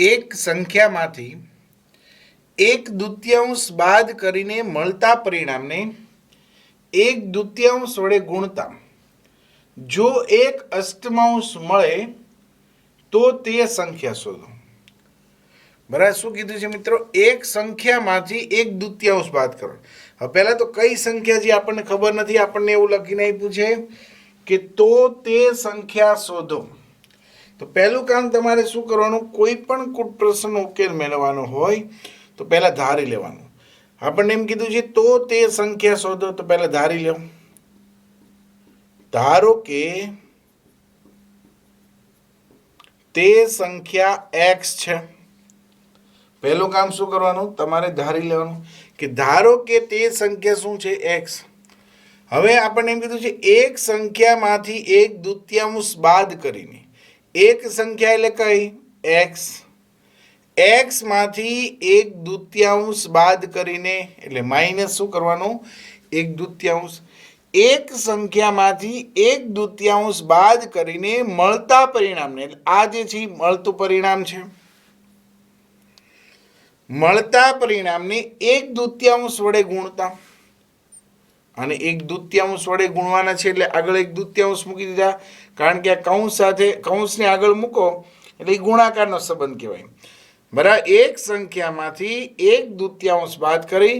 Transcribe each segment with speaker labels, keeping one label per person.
Speaker 1: એક સંખ્યામાંથી એક દૂતીયાંશ બાદ કરીને મળતા પરિણામને એક દૂતીયાંશ વડે ગુણતા જો એક અષ્ટમાંશ મળે તો તે સંખ્યા શોધો. બરાબર, શું કીધું છે મિત્રો? એક સંખ્યામાંથી એક દૂતીયાંશ બાદ કરો. હવે પહેલા તો કઈ સંખ્યા જે આપણને ખબર નથી, આપણને એવું લખીને આપ્યું છે કે તો તે સંખ્યા શોધો. તો પહેલું કામ તમારે શું કરવાનું, કોઈ પણ કૂટ પ્રશ્નનો ઉકેલ મેળવવાનો હોય તો પહેલા ધારી લેવાનું. આપણને એમ કીધું છે તો તે સંખ્યા શોધો, તો પહેલા ધારી લો. ધારો કે તે સંખ્યા x છે. પહેલું કામ શું કરવાનું, તમારે ધારી લેવાનું કે ધારો કે તે સંખ્યા શું છે, x. હવે આપણને એમ કીધું છે એક સંખ્યામાંથી એક દૂતીયાંશ બાદ કરીને, એક સંખ્યા એટલે કઈ, x. x માંથી એક દૂતીયાંશ બાદ કરીને એટલે માઇનસ શું કરવાનું, એક દૂતીયાંશ. એક સંખ્યામાંથી એક દૂતીયાંશ બાદ કરીને મળતા પરિણામને, એટલે આ જે છે મળતું પરિણામ છે, મળતા પરિણામને એક દૂતીયાંશ વડે ગુણતા. અને એક દૂતીયાંશ વડે ગુણવાના છે એટલે આગળ એક દૂતીયાંશ મૂકી દીધા, કારણ કે આ કૌંસ સાથે કૌંસને આગળ મૂકો એટલે ગુણાકારનો સંબંધ કહેવાય. બરાબર, એક સંખ્યામાંથી એક દૂતીયાંશ બાદ કરી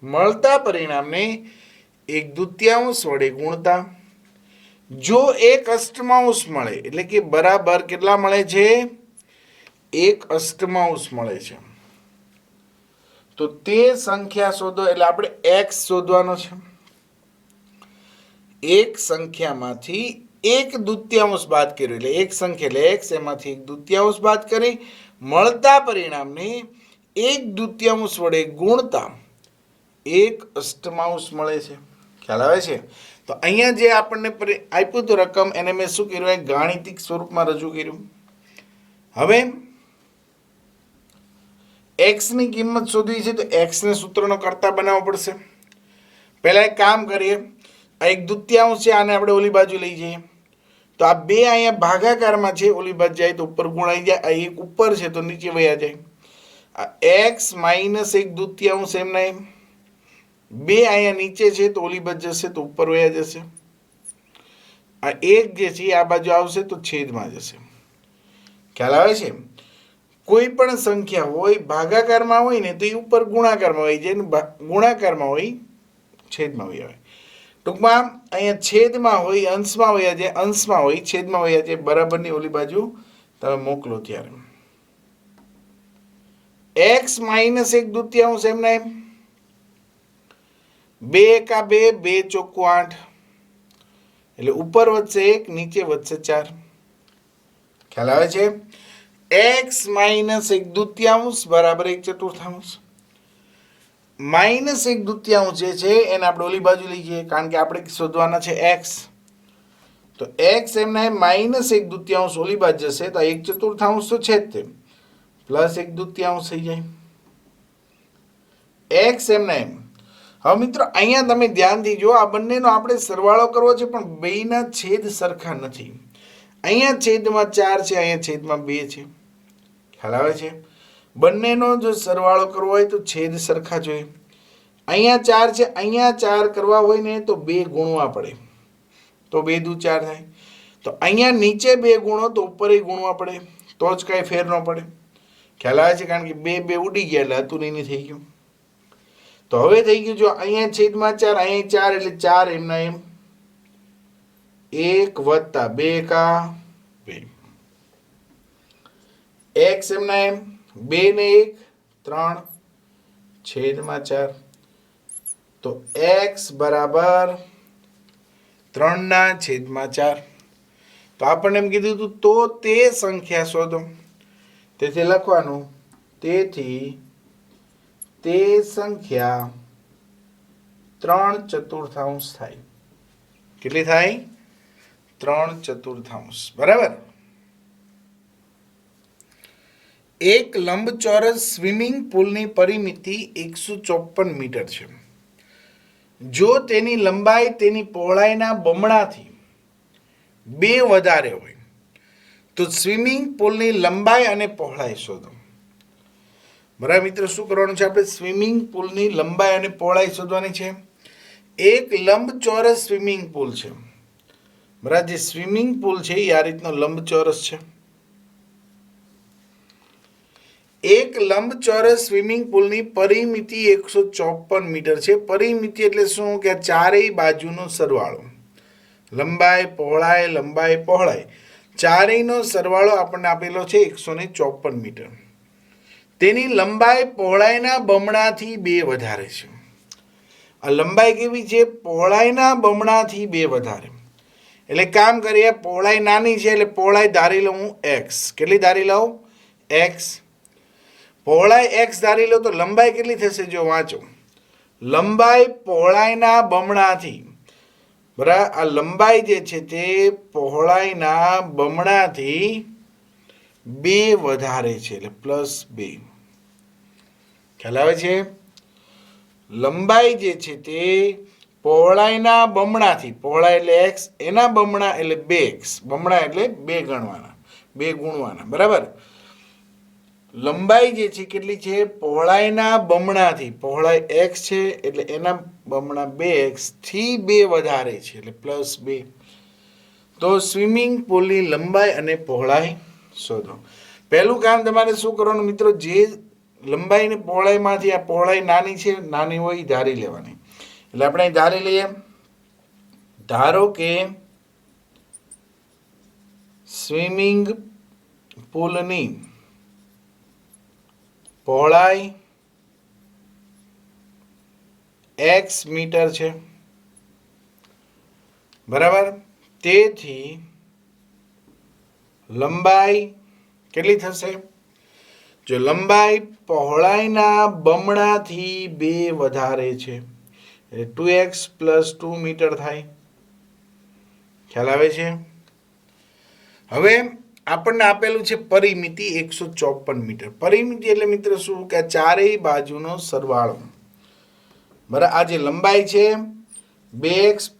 Speaker 1: મળતા પરિણામને એક દૂતીયાંશ વડે ગુણતા જો એક અષ્ટમાંશ મળે, એટલે કે બરાબર કેટલા મળે છે, એક અષ્ટમાંશ મળે છે, તો તે સંખ્યા શોધો. એટલે આપણે x શોધવાનો છે. એક સંખ્યામાંથી એક દૂતીયાંશ બાદ કર્યો એટલે એક સંખ્યા એટલે x, એમાંથી એક દૂતીયાંશ બાદ કરી મળતા પરિણામને એક દૂતીયાંશ વડે ગુણતા એક અષ્ટમાંશ મળે છે. ખ્યાલ આવે છે? તો અહીંયા જે આપણને આપ્યું હતું રકમ, એને મેં શું કર્યું, ગાણિતિક સ્વરૂપમાં રજૂ કર્યું. હવે x ની કિંમત શોધવી છે તો x ને સૂત્રનો કરતા બનાવવો પડશે. પહેલા એક કામ કરીએ, આ એક દૂતીયાંશ છે, આને આપણે ઓલી બાજુ લઈ જઈએ તો આ બે અહીંયા ભાગાકારમાં છે, ઓલી બાજુ જાય તો ઉપર ગુણાઈ જાય, આ એક ઉપર છે તો નીચે વયા જાય. આ x માઇનસ એક દૂતીયાંશ એમના એમ, બે અહીંયા નીચે છે તો ઓલી બાજુ જશે તો ઉપર વયા જશે. આ એક જે છે આ બાજુ આવશે તો છેદમાં જશે. ખ્યાલ આવે છે? કોઈ પણ સંખ્યા હોય ભાગાકારમાં હોય ને તો એ ઉપર ગુણાકારમાં હોય જાય, ગુણાકારમાં હોય છેદમાં હોય આવે. ટૂંકમાં અહીંયા છેદમાં હોય અંશમાં વયા જાય, અંશમાં હોય છેદમાં વયા જાય. બરાબરની ઓલી બાજુ તમે મોકલો ત્યારે x માઇનસ એક દૂતીયાંશ એમના એમ, બે એકા બે, બે ચોખ્ખું 8, એટલે ઉપર વધશે 1, નીચે વધશે 4. ખ્યાલ આવે છે? x માઇનસ એક દૂતીયાંશ બરાબર એક ચતુર્થાંશ. માઇનસ એક દૂતીયાંશ જે છે એને આપણે ઓલી બાજુ લઈ જઈએ, કારણ કે આપણે શોધવાના છે x. તો x એમના માઇનસ એક દૂતીયાંશ ઓલી બાજુ જશે તો એક ચતુર્થાંશ તો છે જ તે, પ્લસ એક દૂતીયાંશ થઈ જાય x એમના એમ. હવે મિત્રો અહીંયા તમે ધ્યાનથી જો, આ બંનેનો આપણે સરવાળો કરવો છે પણ બેયના છેદ સરખા નથી. અહીંયા છેદમાં 4 છે, અહીંયા છેદમાં 2 છે. ખ્યાલ આવે છે? બંનેનો જો સરવાળો કરવો હોય તો છેદ સરખા જોઈએ. અહીંયા 4 છે, અહીંયા 4 કરવા હોય ને તો 2 ગુણવા પડે, તો 2 દુ 4 થાય. તો અહીંયા નીચે 2 ગુણો તો ઉપર ગુણવા પડે, તો જ કાંઈ ફેર ન પડે. ખ્યાલ આવે છે? કારણ કે 2 2 ઉડી ગયા એટલે હતું નહીં થઈ ગયું. તો હવે થઈ ગયું, જો અહીંયા છેદમાં 4, અહીંયા 4 એટલે 4 એમના એમ, 1 વત્તા 2 એકા 2, x એમના એમ 2 ને 1 3 છેદમાં 4. તો x બરાબર 3/4. તો આપણને એમ કીધું હતું તો તે સંખ્યા શોધો. તેથી લખવાનું, તેથી તે સંખ્યા 3/4 થાય. કેટલી થાય? 3/4. બરાબર. એક લંબચોરસ સ્વિમિંગ પુલની પરિમિતિ 154 મીટર છે. જો તેની લંબાઈ તેની પહોળાઈના બમણાથી 2 વધારે હોય તો સ્વિમિંગ પુલની લંબાઈ અને પહોળાઈ શોધો. બરાબર મિત્રો, શું કરવાનું છે? આપણે સ્વિમિંગ પુલની લંબાઈ અને પહોળાઈ શોધવાની છે. એક લંબચોરસ સ્વિમિંગ પુલ છે. બરાબર, જે સ્વિમિંગ પુલ છે એ આ રીતનો લંબચોરસ છે. એક લંબચોરસ સ્વિમિંગ પુલની પરિમિતિ 154 મીટર છે. પરિમિતિ એટલે શું? કે ચારેય બાજુનો સરવાળો, લંબાઈ પહોળાઈ ચારેયનો સરવાળો આપણને આપેલો છે 154 મીટર. તેની લંબાઈ પહોળાઈના બમણાથી 2 વધારે છે. આ લંબાઈ કેવી છે? પહોળાઈના બમણાથી 2 વધારે. એટલે કામ કરીએ, પહોળાઈ નાની છે એટલે પહોળાઈ ધારી લઉં હું x. કેટલી ધારી લઉં? x. પહોળાઈ x ધારી લો તો લંબાઈ કેટલી થશે? જો વાંચો, લંબાઈ પહોળાઈના બમણાથી, બરાબર, આ લંબાઈ જે છે તે પહોળાઈના બમણાથી 2 વધારે છે, એટલે +2. ખ્યાલ આવે છે? લંબાઈ જે છે તે પહોળાઈના બમણાથી, પહોળાઈ એટલે x, એના બમણા એટલે 2x. બમણા એટલે 2 ગણવાના, 2 ગુણવાના. બરાબર, લંબાઈ જે છે કેટલી છે? પહોળાઈના બમણાથી, પહોળાઈ x છે એટલે એના બમણા 2x થી 2 વધારે છે, એટલે +2. તો સ્વિમિંગ પુલની લંબાઈ અને પહોળાઈ શોધો. પહેલું કામ તમારે શું કરવાનું મિત્રો? જે લંબાઈ અને પહોળાઈમાંથી આ પહોળાઈ નાની છે, નાની હોય એ ધારી લેવાની. એટલે આપણે ધારી લઈએ. ધારો કે સ્વિમિંગ પુલની પહોળાઈ x મીટર છે. બરાબર, તેથી લંબાઈ કેટલી થશે? જો લંબાઈ પહોળાઈના બમણાથી 2 વધારે છે એટલે 2x + 2 મીટર થાય. ખ્યાલ આવે છે? હવે આપણને આપેલું છે પરિમિતિ 154 મીટર. પરિમિતિ એટલે મિત્ર શું? કે ચારેય બાજુનો સરવાળો. બરાબર, આ જે લંબાઈ છે 2x +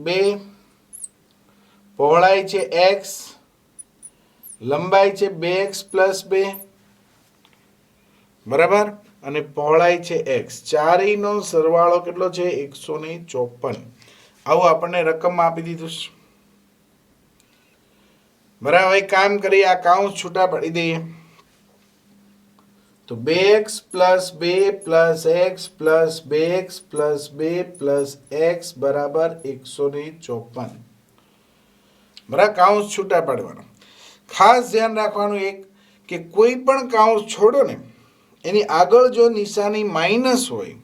Speaker 1: 2, પહોળાઈ છે x, લંબાઈ છે 2x + 2, બરાબર, અને પહોળાઈ છે x. ચારેયનો સરવાળો કેટલો છે? 154. આવું આપણને રકમ આપી દીધું છે. બરાબર, હવે કામ કરીએ, આ કાઉન્સ છૂટા પાડી દઈએ. તો 2x + 2 + x + 2x + 2 + x બરાબર 154. બરાબર, કાઉન્સ છૂટા પાડવાનો. ખાસ ધ્યાન રાખવાનું એક કે કોઈ પણ કાઉન્સ છોડો ને એની આગળ જો નિશાની માઇનસ હોય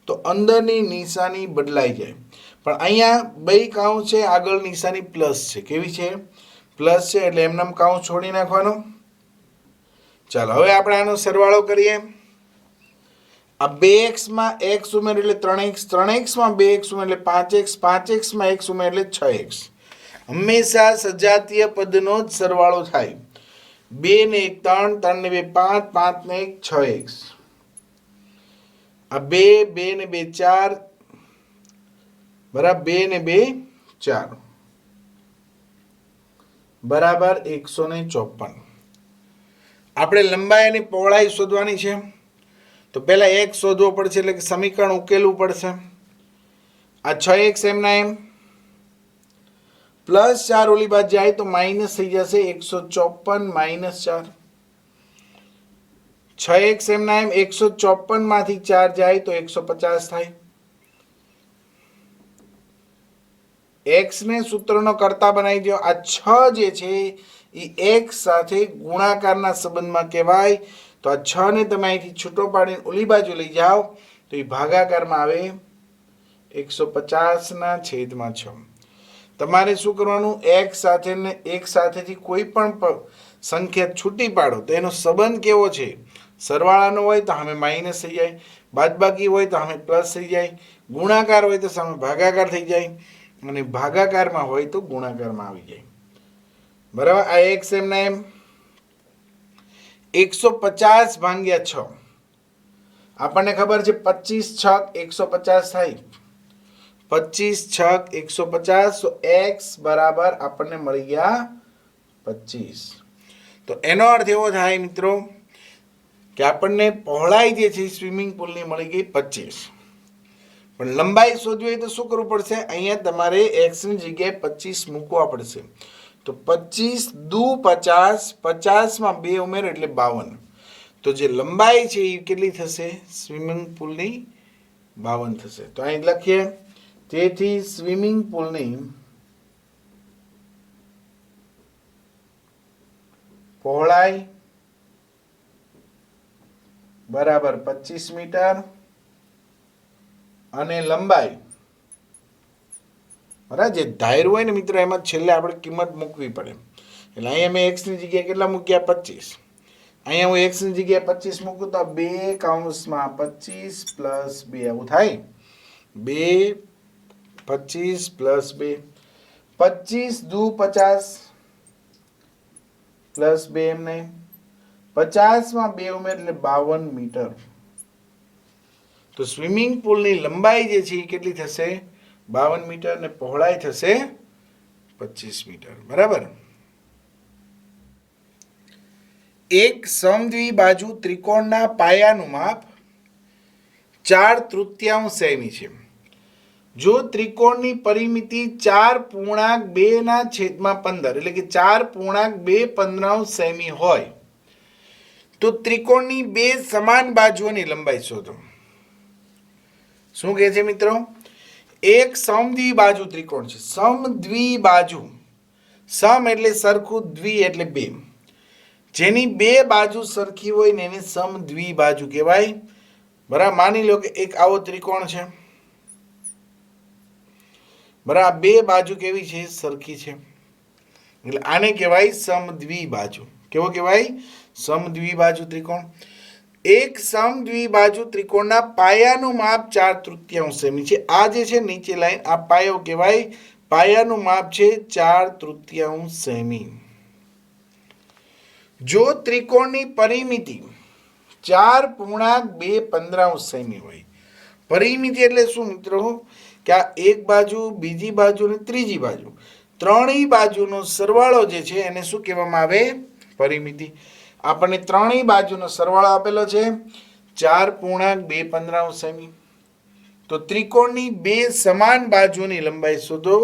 Speaker 1: તો અંદરની નિશાની બદલાઈ જાય. પણ અહીંયા 2 કાઉન્સ છે, આગળ નિશાની પ્લસ છે. કેવી છે? પ્લસ છે, એટલે એમનામ કાઉન્સ છોડી નાખવાનો. ચાલો હવે આપણે આનો સરવાળો કરીએ. આ 2x માં x ઉમેર એટલે 3x, 3x માં 2x ઉમેર એટલે 5x, 5x માં x ઉમેર એટલે 6x. હંમેશા સજાતીય પદનો જ સરવાળો થાય. 2 ને 1 3, 3 ને 2 5, 5 ને 1 6x. આ 2, 2 ને 2 4, બરાબર, 2 ને 2 4, બરાબર 154. આપણે લંબાઈ અને પહોળાઈ શોધવાની છે. તો પહેલા x શોધવો પડશે, એટલે કે સમીકરણ ઉકેલવું પડશે. આ 6x એમના એમ, +4 ઓલી બાજુ જાય તો માઇનસ થઈ જશે, 154 - 4. 6x એમના એમ, 154 માંથી 4 જાય તો 150 થાય. x ને સૂત્રનો કરતા બનાવી દો. આ 6 જે છે એ x સાથે ગુણાકારના સંબંધમાં કહેવાય. તો આ 6 ને તમે અહીંથી છૂટો પાડીને ઓલી બાજુ લઈ જાઓ તો એ ભાગાકારમાં આવે 150/6. તમારે શું કરવાનું? x સાથે ને એક સાથેથી કોઈ પણ સંખ્યા છૂટી પાડો તો એનો સંબંધ કેવો છે? સરવાળાનો હોય તો સામે માઇનસ થઈ જાય, બાદબાકી હોય તો સામે પ્લસ થઈ જાય, ગુણાકાર હોય તો સામે ભાગાકાર થઈ જાય, અને ભાગાકારમાં હોય તો ગુણાકારમાં આવી જાય. બરાબર, આ x એમના એમ 150/6. આપણને ખબર છે 25 છક 150 થાય. 25 છક 150. તો x બરાબર આપણને મળી ગયા 25. તો એનો અર્થ એવો થાય મિત્રો કે આપણને પહોળાઈ જે છે સ્વિમિંગ પુલની મળી ગઈ 25. પણ લંબાઈ શોધવી હોય તો શું કરવું પડશે? અહીંયા તમારે એક્સની જગ્યાએ 25 મૂકવા પડશે. તો 25 દુ 50, 50માં 2 ઉમેરો એટલે 52. તો જે લંબાઈ છે એ કેટલી થશે? સ્વિમિંગ પુલની 52 થશે. તો અહીં લખીએ, તેથી સ્વિમિંગ પુલની પહોળાઈ બરાબર 25 મીટર અને લંબાઈ બરાબર જે ધાર્યું હોય ને મિત્રો એમાં છેલ્લે આપણે કિંમત મૂકવી પડે. એટલે અહીંયા મેં એક્સની જગ્યાએ કેટલા મૂક્યા? 25. અહીંયા હું એક્સની જગ્યાએ 25 મૂકું તો 2 કૌંસમાં 25 પ્લસ 2 આવું થાય. 2 25 પ્લસ 2 25 દુ 50 પ્લસ 2 એમ નહીં 50માં 2 ઉમેર એટલે 52 મીટર. તો સ્વિમિંગ પુલની લંબાઈ જે છે એ કેટલી થશે? 52 મીટર અને પહોળાઈ થશે 25 મીટર. બરાબર. એક સમદ્વિબાજુ ત્રિકોણના પાયાનું માપ 4/3 સેમી છે. જો ત્રિકોણની પરિમિતિ 4.2/15 એટલે કે 4.215 સેમી હોય તો ત્રિકોણની બે સમાન બાજુઓની લંબાઈ શોધો. શું કહે છે મિત્રો? એક સમદ્વિબાજુ ત્રિકોણ છે. સમદ્વિબાજુ, સમ એટલે સરખું, દ્વિ એટલે બે. જેની બે બાજુ સરખી હોય ને એને સમદ્વિબાજુ કહેવાય. બરાબર. માની લો કે એક આવો ત્રિકોણ છે. બરાબર. બે બાજુ કેવી છે? સરખી છે. એટલે આને કહેવાય સમદ્વિબાજુ. કેવો કહેવાય? સમદ્વિબાજુ ત્રિકોણ. એક સમદ્વિબાજુ ત્રિકોણના પાયાનું માપ 4/3 સેમી છે. આ જે છે નીચે લાઈન, આ પાયો કહેવાય. પાયાનું માપ છે 4/3 સેમી. જો ત્રિકોણની પરિમિતિ 4.215 સેમી હોય. પરિમિતિ એટલે શું મિત્રો? કે આ એક બાજુ, બીજી બાજુ અને ત્રીજી બાજુ, ત્રણેય બાજુનો સરવાળો જે છે એને શું કહેવામાં આવે? પરિમિતિ. આપણને ત્રણેય બાજુનો સરવાળો આપેલો છે 4.215 સેમી. તો ત્રિકોણની બે સમાન બાજુની લંબાઈ શોધો.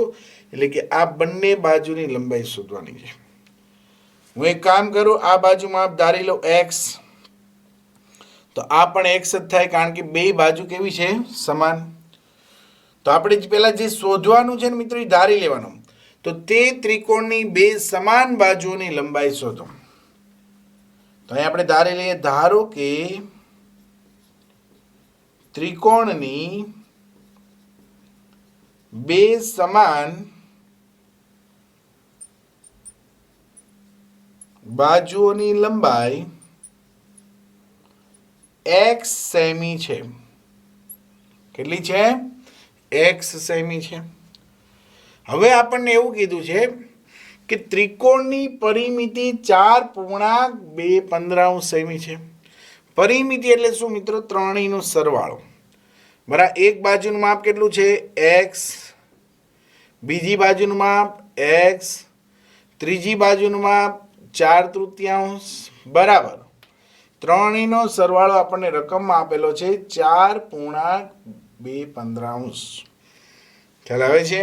Speaker 1: એટલે કે આ બંને બાજુની લંબાઈ શોધવાની છે. હું એક કામ કરું, આ બાજુ માપ ધારી લો x. તો આ પણ x જ થાય કારણ કે બે બાજુ કેવી છે? સમાન. તો આપણે પહેલા જે શોધવાનું છે ને મિત્રો એ ધારી લેવાનું. તો તે ત્રિકોણની બે સમાન બાજુઓની લંબાઈ શોધો. તો અહીં આપણે ધારી લઈએ, ધારો કે ત્રિકોણની બે સમાન બાજુઓની લંબાઈ x સેમી છે. કેટલી છે? x સેમી છે. હવે આપણને એવું કીધું છે કે ત્રિકોણની પરિમિતિ 4.215 સેમી છે. પરિમિતિ એટલે શું મિત્રો? ત્રણેયનો સરવાળો. બરાબર. એક બાજુનું માપ કેટલું છે? x. બીજી બાજુનું માપ x. ત્રીજી બાજુનું માપ 4/3. બરાબર. ત્રણેયનો સરવાળો આપણને રકમમાં આપેલો છે 4.215. ખ્યાલ આવે છે?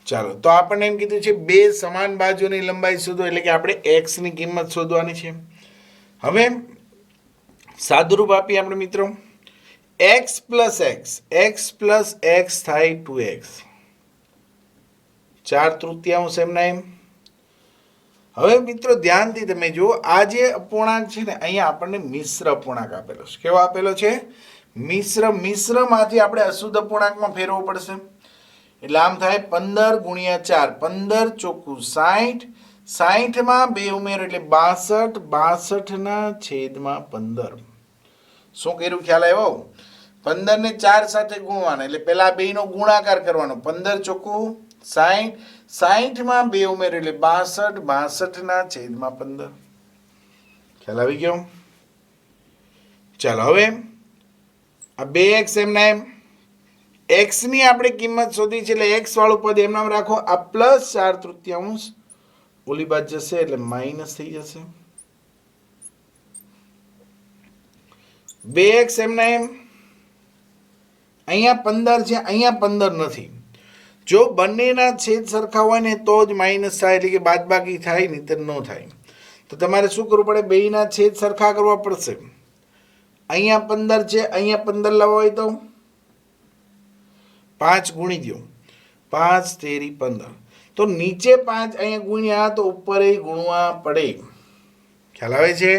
Speaker 1: ચાલો, તો આપણને એમ કીધું છે બે સમાન બાજુની લંબાઈ શોધો. એટલે કે આપણે x ની કિંમત શોધવાની છે. હવે સાદુરૂપ આપીએ આપણે મિત્રો. x પ્લસ x થાય 2x. 4/3 એમના એમ. હવે મિત્રો ધ્યાનથી તમે જુઓ, આ જે અપૂર્ણાંક છે ને અહીંયા આપણને મિશ્ર અપૂર્ણાંક આપેલો છે. કેવો આપેલો છે? મિશ્રમાંથી આપણે અશુદ્ધ અપૂર્ણાંકમાં ફેરવવો પડશે. એટલે આમ થાય 15 ગુણ્યા 4, 15 ચોખ્ખું 60. 60માં 2 ઉમેરો એટલે 62. 62/15. શું કર્યું? ખ્યાલ આવ્યો? 15 ને 4 સાથે ગુણવાના. એટલે પેલા બેનો ગુણાકાર કરવાનો. 15 ચોખ્ખું 60. 60માં 2 ઉમેરો એટલે 62. 62/15. ખ્યાલ આવી ગયો? ચાલો હવે આ 2x એમના એમ. x ની આપણે કિંમત શોધી છે એટલે x વાળું પદ એમ નામ રાખો. આ પ્લસ 4/3 ઓલી બાજુ જશે એટલે માઇનસ થઈ જશે. 2x એમના એમ. અહીંયા 15 છે, અહીંયા 15 નથી. જો બંનેના છેદ સરખા હોય ને તો જ માઇનસ થાય, એટલે કે બાદબાકી થાય, નહીંતર ન થાય. તો તમારે શું કરવું પડે? બેયના છેદ સરખા કરવા પડશે. અહીંયા 15 છે, અહીંયા 15 લાવવા હોય તો 5 ગુણી દો. 5 તેરી 15. તો નીચે 5 અહીંયા ગુણ્યા તો ઉપર એ ગુણવા પડે. ખ્યાલ આવે છે?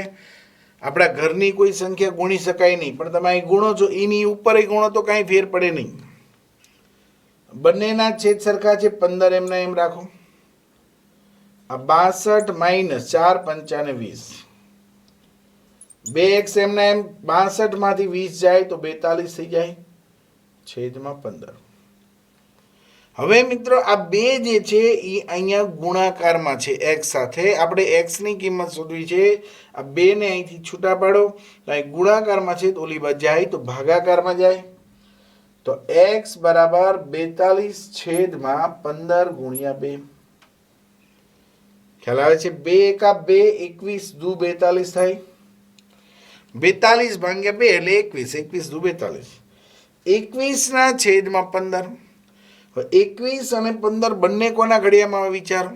Speaker 1: આપણા ઘરની કોઈ સંખ્યા ગુણી શકાય નહીં, પણ તમે અહીં ગુણો છો, એની ઉપર ગુણો તો કાંઈ ફેર પડે નહીં. બંનેના છેદ સરખા છે, 15 એમના એમ રાખો. આ 62 માઇનસ 4 પંચાને 20. 2x એમના એમ. 62 માંથી 20 જાય તો 42 થઈ જાય, છેદમાં 15. હવે મિત્રો આ બે જે છે એ અહીંયા ગુણાકારમાં છે x સાથે. આપણે x ની કિંમત શોધવી છે. આ બે ને અહીંથી છૂટા પાડો તો અહીં ગુણાકારમાં છે, તો ઓલી બાજુ જાય તો ભાગાકારમાં જાય. તો x બરાબર 42 છેદમાં 15 ગુણ્યા 2. ખ્યાલ આવે છે? 2 એકા 2, 21 દુ 42 થાય. 42 ભાગ્યા 2 એટલે 21, 21 દુ 42. 21 ના છેદમાં 15. 21 અને 15 બંને કોના ઘડિયામાં આવે વિચારો?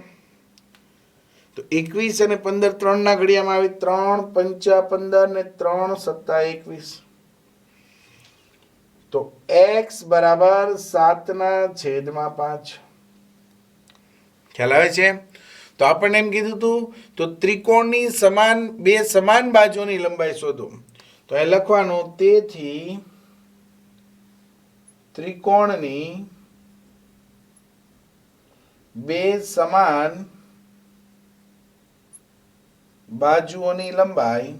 Speaker 1: તો 21 અને 15 3 ના ઘડિયામાં આવે. 3 પંચા 15 ને 3 સત્તા 21. તો x બરાબર 7 ના છેદમાં 5. ખ્યાલ આવે છે? તો આપણને એમ કીધું હતું, તો ત્રિકોણની બે સમાન બાજુની લંબાઈ શોધો. તો એ લખવાનું, તેથી ત્રિકોણની બે સમાન બાજુઓની લંબાઈ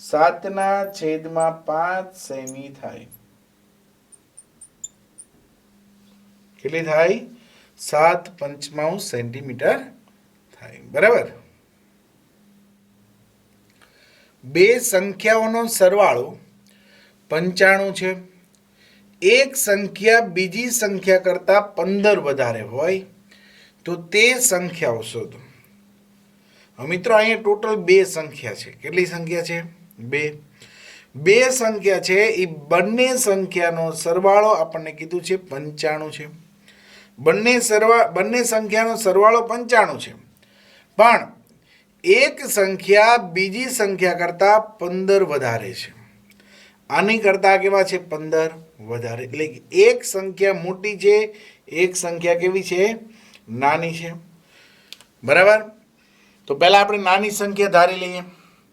Speaker 1: 7 ના છેદમાં 5 સેમી થાય. કેટલી થાય? 7.5 સેન્ટીમીટર થાય. બરાબર. બે સંખ્યાઓનો સરવાળો 95 છે. એક સંખ્યા બીજી સંખ્યા કરતા 15 વધારે હોય તો તે સંખ્યાઓ શોધો. હવે મિત્રો અહીંયા ટોટલ બે સંખ્યા છે. કેટલી સંખ્યા છે? બે સંખ્યા છે. એ બંને સંખ્યાનો સરવાળો આપણને કીધું છે 95 છે. બંને સંખ્યાનો સરવાળો 95 છે, પણ એક સંખ્યા બીજી સંખ્યા કરતા 15 વધારે છે. આની કરતા કેવા છે? 15 વધારે. એટલે એક સંખ્યા મોટી છે, એક સંખ્યા કેવી છે? નાની છે. બરાબર. તો પહેલા આપણે નાની સંખ્યા ધારી લઈએ.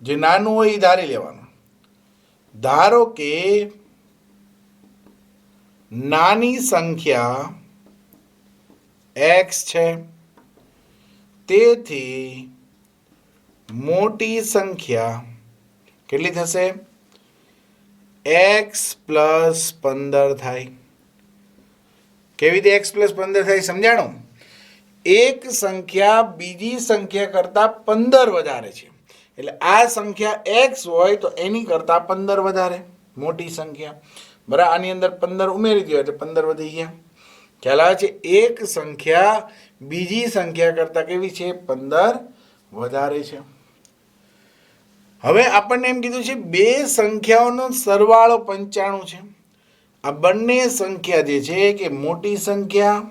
Speaker 1: જે નાનું હોય એ ધારી લેવાનું. ધારો કે નાની સંખ્યા x છે, તેથી મોટી સંખ્યા કેટલી થશે? x પ્લસ 15 થાય. કેવી રીતે x પ્લસ 15 થાય સમજાણું? એક સંખ્યા બીજી સંખ્યા કરતા 15 વધારે છે, એટલે આ સંખ્યા x હોય તો એની કરતા 15 વધારે, મોટી સંખ્યા. બરાબર. આની અંદર 15 ઉમેરી દો એટલે 15 વધી ગયા. ખ્યાલ આવે છે? એક સંખ્યા બીજી સંખ્યા કરતા કેવી છે? 15 વધારે છે. હવે આપણને એમ કીધું છે બે સંખ્યાઓનો સરવાળો 95 છે. આ બંને સંખ્યા જે છે કે મોટી સંખ્યા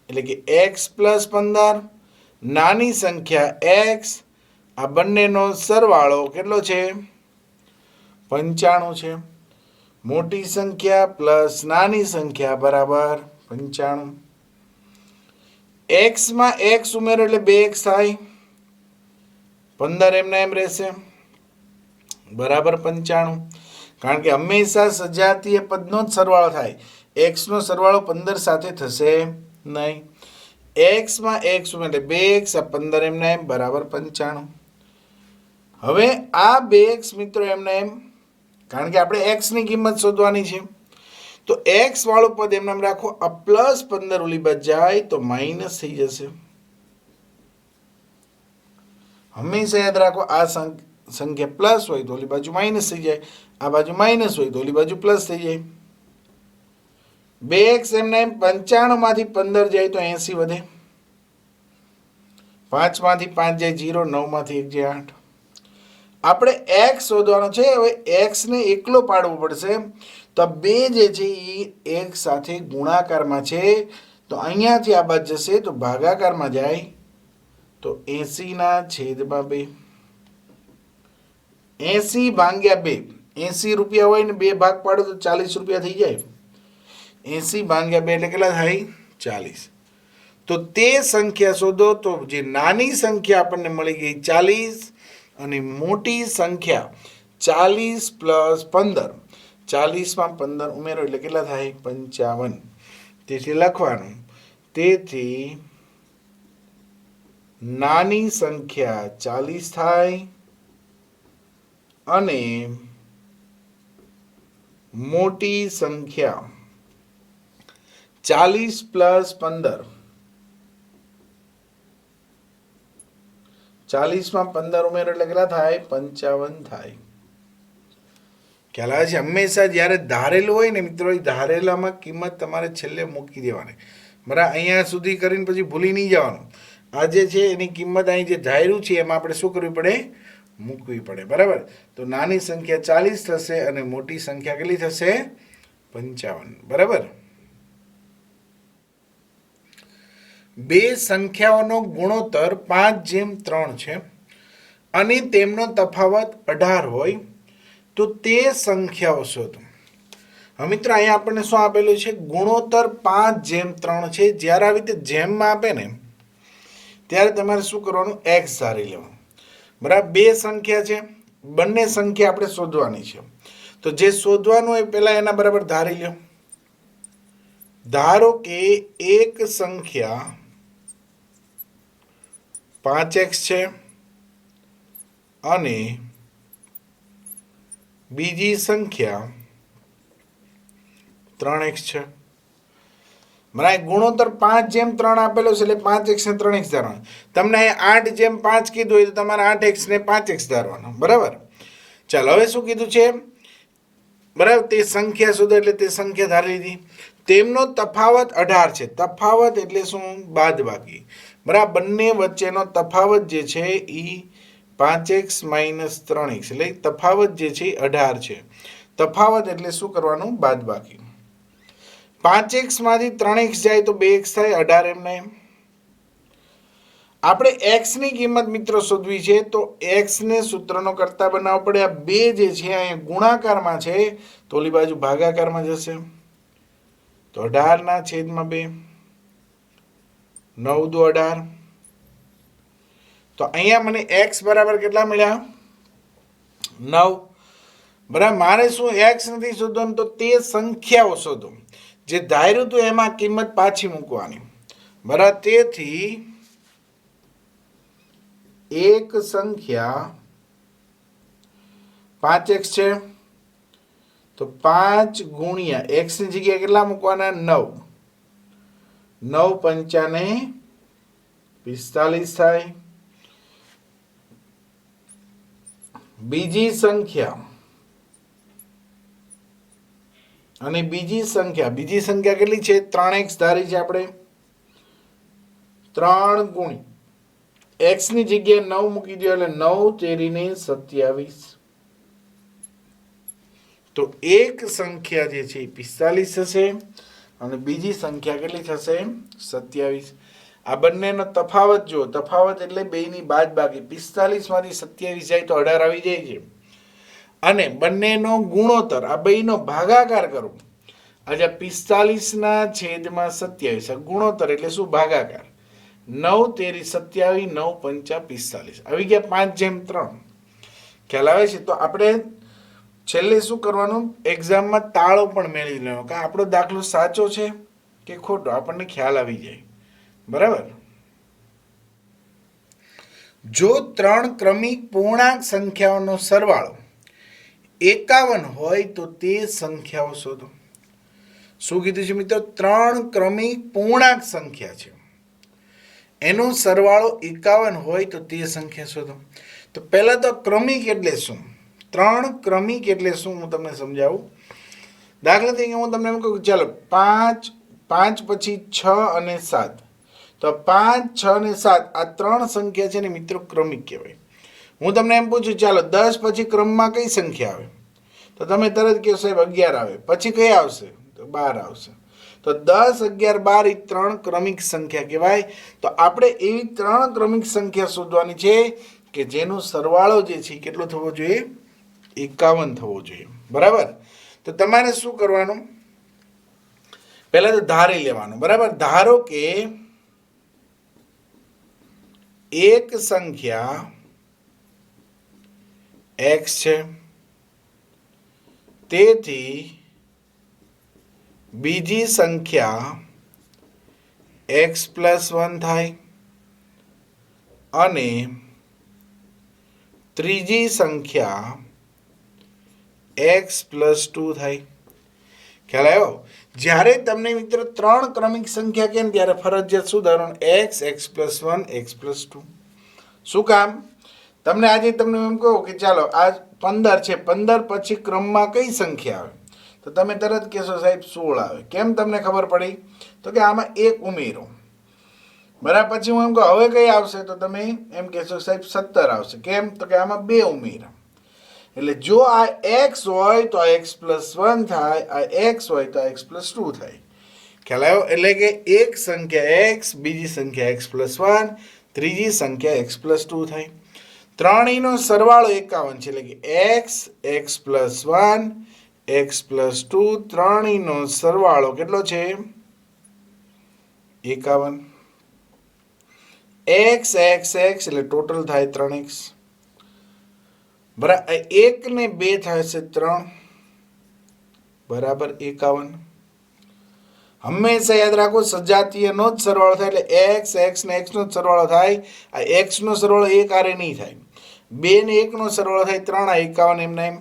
Speaker 1: એટલે કે x પ્લસ 15, નાની સંખ્યા x, આ બંનેનો સરવાળો કેટલો છે? 95 છે. મોટી સંખ્યા પ્લસ નાની સંખ્યા બરાબર 95. x માં x ઉમેરો એટલે 2x થાય. 15 એમના એમ રહેશે. બરાબર 95. કારણ કે હંમેશા સજાતીય પદનો જ સરવાળો થાય. x નો સરવાળો 15 સાથે થશે નહીં. x માં x ઉમેરો એટલે 2x, આ 15 એમના એમ બરાબર 95. હવે આ 2x મિત્રો એમના એમ, કારણ કે આપણે x ની કિંમત શોધવાની છે, તો x વાળું પદ એમનામ રાખો. આ પ્લસ 15 ઓલી બાજુ જાય તો માઇનસ થઈ જશે. હંમેશા યાદ રાખો, આ સંખ્યા પ્લસ હોય તો ઓલી બાજુ માઇનસ થઈ જાય, આ બાજુ માઇનસ હોય તો ઓલી બાજુ પ્લસ થઈ જાય. 2x એમના એમ 95 માંથી 15 જાય તો 80 વધે. 5માંથી 5 જાય 0, 9માંથી 1 જાય 8. આપણે એક્સ શોધવાનો છે. હવે એક્સને એકલો પાડવો પડશે. તો બે જે છે એ એક સાથે ગુણાકારમાં છે. તો અહીંયાથી આ બાદ જશે તો ભાગાકારમાં જાય તો 80/2. 80/2. 80 રૂપિયા હોય ને 2 ભાગ પાડો તો 40 રૂપિયા થઈ જાય. 80/2 એટલે કેટલા થાય? 40. તો તે સંખ્યા શોધો. તો જે નાની સંખ્યા આપણને મળી ગઈ 40 અને મોટી સંખ્યા 40 + 15. 40માં 15 ઉમેરો એટલે કેટલા થાય? 55. તેથી લખવાનું, તેથી નાની સંખ્યા 40 થાય અને મોટી સંખ્યા 40 + 15. 40માં 15 ઉમેરો એટલે કેટલા થાય? 55 થાય. ખ્યાલ આવે છે? હંમેશા જ્યારે ધારેલું હોય ને મિત્રો, એ ધારેલામાં કિંમત તમારે છેલ્લે મૂકી દેવાની. બરાબર? અહીંયા સુધી કરીને પછી ભૂલી નહીં જવાનું. આ જે છે એની કિંમત અહીં જે ધાર્યું છે એમાં આપણે શું કરવી પડે? મૂકવી પડે. બરાબર? તો નાની સંખ્યા 40 થશે અને મોટી સંખ્યા કેટલી થશે? 55. બરાબર? બે સંખ્યાઓનો ગુણોત્તર 5/3 છે અને તેમનો તફાવત 18 હોય તો તે સંખ્યાઓ શોધો. હવે મિત્રો અહીંયા આપણને શું આપેલું છે? ગુણોત્તર 5/3 છે. જ્યારે આવી રીતે જેમમાં આપે ને ત્યારે તમારે શું કરવાનું? એક્સ ધારી લેવાનું. બરાબર? બે સંખ્યા છે, બંને સંખ્યા આપણે શોધવાની છે. તો જે શોધવાનું હોય પહેલાં એના બરાબર ધારી લો. ધારો કે એક સંખ્યા 5x છે અને બીજી સંખ્યા 3x છે. બરાબર? ગુણોત્તર 5/3 આપેલો છે એટલે 5x ને 3x ધારવાનો. તમને 8/5 કીધું હોય તો તમારે 8x ને 5x ધારવાનો. બરાબર? ચાલો હવે શું કીધું છે? બરાબર? તે સંખ્યા શોધો એટલે તે સંખ્યા ધારી લીધી. તેમનો તફાવત 18 છે. તફાવત એટલે શું? બાદબાકી. બરાબર? બંને વચ્ચેનો તફાવત જે છે એ 5x - 3x એટલે તફાવત જે છે એ 18 છે. તફાવત એટલે શું કરવાનું? બાદબાકી. 5x માંથી 3x જાય તો 2x થાય. 18 એમને આપણે x ની કિંમત મિત્રો શોધવી છે તો x ને સૂત્રનો કરતા બનાવવો પડે. આ બે જે છે અહીંયા ગુણાકારમાં છે તો ઓલી બાજુ ભાગાકારમાં જશે. તો 18/2. 9 દુ 18. તો અહીંયા મને x બરાબર કેટલા મળ્યા? 9. બરાબર? મારે શું x નથી શોધવાનું તો તે સંખ્યાઓ શોધો. જે ધાર્યું હતું એમાં કિંમત પાછી મૂકવાની. બરાબર? તેથી એક સંખ્યા 5x છે તો 5 ગુણ્યા x ની જગ્યાએ કેટલા મૂકવાના? 9. 9 × 5 = 45 થાય. બીજી સંખ્યા અને બીજી સંખ્યા કેટલી છે? 3x ધારી છે આપણે. 3 ગુણ્યા x ની જગ્યાએ 9 મૂકી દો એટલે 9 × 3 = 27. તો એક સંખ્યા જે છે 45 થશે અને બીજી સંખ્યા કેટલી થશે? 27. આ બંનેનો તફાવત જો, તફાવત એટલે બેની બાદબાકી. 45 માંથી 27 જાય તો 18 આવી જાય છે. અને બંનેનો ગુણોત્તર, આ બેનો ભાગાકાર કરો. આજે 45/27 ગુણોત્તર એટલે શું? ભાગાકાર. 9 × 3 = 27, 9 × 5 = 45. આવી ગયા 5/3. ખ્યાલ આવે છે? તો આપણે છેલ્લે શું કરવાનું? એક્ઝામમાં તાળો પણ મેળવી લેવાનો કે આપણો દાખલો સાચો છે કે ખોટો, આપણને ખ્યાલ આવી જાય. બરાબર? જો 3 ક્રમિક પૂર્ણાંક સંખ્યાઓનો સરવાળો 51 હોય તો તે સંખ્યાઓ શોધો. શું કીધું છે મિત્રો? 3 ક્રમિક પૂર્ણાંક સંખ્યા છે, એનો સરવાળો 51 હોય તો તે સંખ્યા શોધો. તો પહેલા તો ક્રમિક એટલે શું? 3 ક્રમિક એટલે શું હું તમને સમજાવું. દાખલા તરીકે હું તમને એમ કહું ચાલો 5 પછી 6 અને 7. તો 5, 6 ને 7 આ ત્રણ સંખ્યા છે ને મિત્રો ક્રમિક કહેવાય. હું તમને એમ પૂછું, ચાલો 10 પછી ક્રમમાં કઈ સંખ્યા આવે? તો તમે તરત કહો સાહેબ 11 આવે. પછી કઈ આવશે? તો 12 આવશે. તો 10, 11, 12 એ ત્રણ ક્રમિક સંખ્યા કહેવાય. તો આપણે એવી ત્રણ ક્રમિક સંખ્યા શોધવાની છે કે જેનો સરવાળો જે છે કેટલો થવો જોઈએ? 51 થવો જોઈએ. બરાબર? તો તમારે શું કરવાનું? પહેલા તો ધારી લેવાનું. બરાબર? ધારો કે એક સંખ્યા x છે, તેથી બીજી સંખ્યા x + 1 થાય અને ત્રીજી સંખ્યા x + 2 થાય. ખ્યાલ આવ્યો? જ્યારે તમને મિત્રો ત્રણ ક્રમિક સંખ્યા કહે ને ત્યારે ફરજિયાત શું ધારવાનું? x, x + 1, x + 2. શું કામ? તમને આજે તમને એમ કહું કે ચાલો આ 15 છે, 15 પછી ક્રમમાં કઈ સંખ્યા આવે? તો તમે તરત કહેશો સાહેબ 16 આવે. કેમ તમને ખબર પડી? તો કે આમાં એક ઉમેરો. બરાબર? પછી હું એમ કહું હવે કઈ આવશે? તો તમે એમ કહેશો સાહેબ 17 આવશે. કેમ? તો કે આમાં બે ઉમેરા. એટલે જો આ x હોય તો આ x + 1 થાય, આ x હોય તો આ x + 2 થાય. ખ્યાલ આવ્યો? એટલે કે એક સંખ્યા x, બીજી સંખ્યા x + 1, ત્રીજી સંખ્યા x + 2 થાય. ત્રણેયનો સરવાળો 51 છે. એટલે કે x, x + 1, x + 2 ત્રણેયનો સરવાળો કેટલો છે? 51. x, x, x એટલે ટોટલ થાય 3x. બરાબર? 1 ને 2 થાય છે 3 બરાબર 51. હંમેશા યાદ રાખો સજાતીયનો જ સરવાળો થાય એટલે x, x ને x નો જ સરવાળો થાય. આ x નો સરવાળો 1 આરે નહીં થાય. 2 ને 1 નો સરવાળો થાય 3, આ 51 એમના એમ.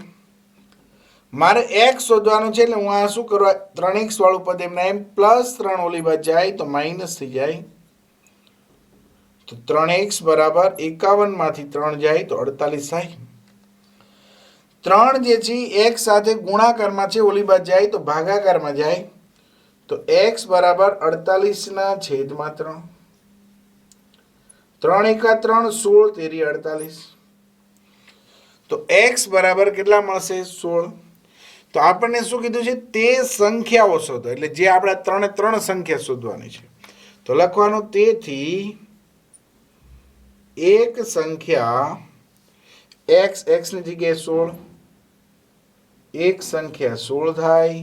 Speaker 1: મારે x શોધવાનું છે એટલે હું આ શું કરવા 3x વાળું પદ એમના એમ +3 ઓલી બાજુ જાય તો માઇનસ થઈ જાય. તો 3x બરાબર 51 માંથી 3 જાય તો 48 થાય. 3 જે છે x સાથે ગુણાકારમાં છે, ઓલી બાજુ જાય તો ભાગાકારમાં જાય. તો x બરાબર 48 ના છેદમાં 3. 3 એકા 3, 16 તેરી 48. તો x બરાબર કેટલા મળશે? 16. તો આપણને શું કીધું છે? તે સંખ્યાઓ શોધો. એટલે જે આપણે ત્રણે ત્રણ સંખ્યા શોધવાની છે. તો લખવાનું તેથી એક સંખ્યા x, x ની જગ્યાએ 16, એક સંખ્યા 16 થાય.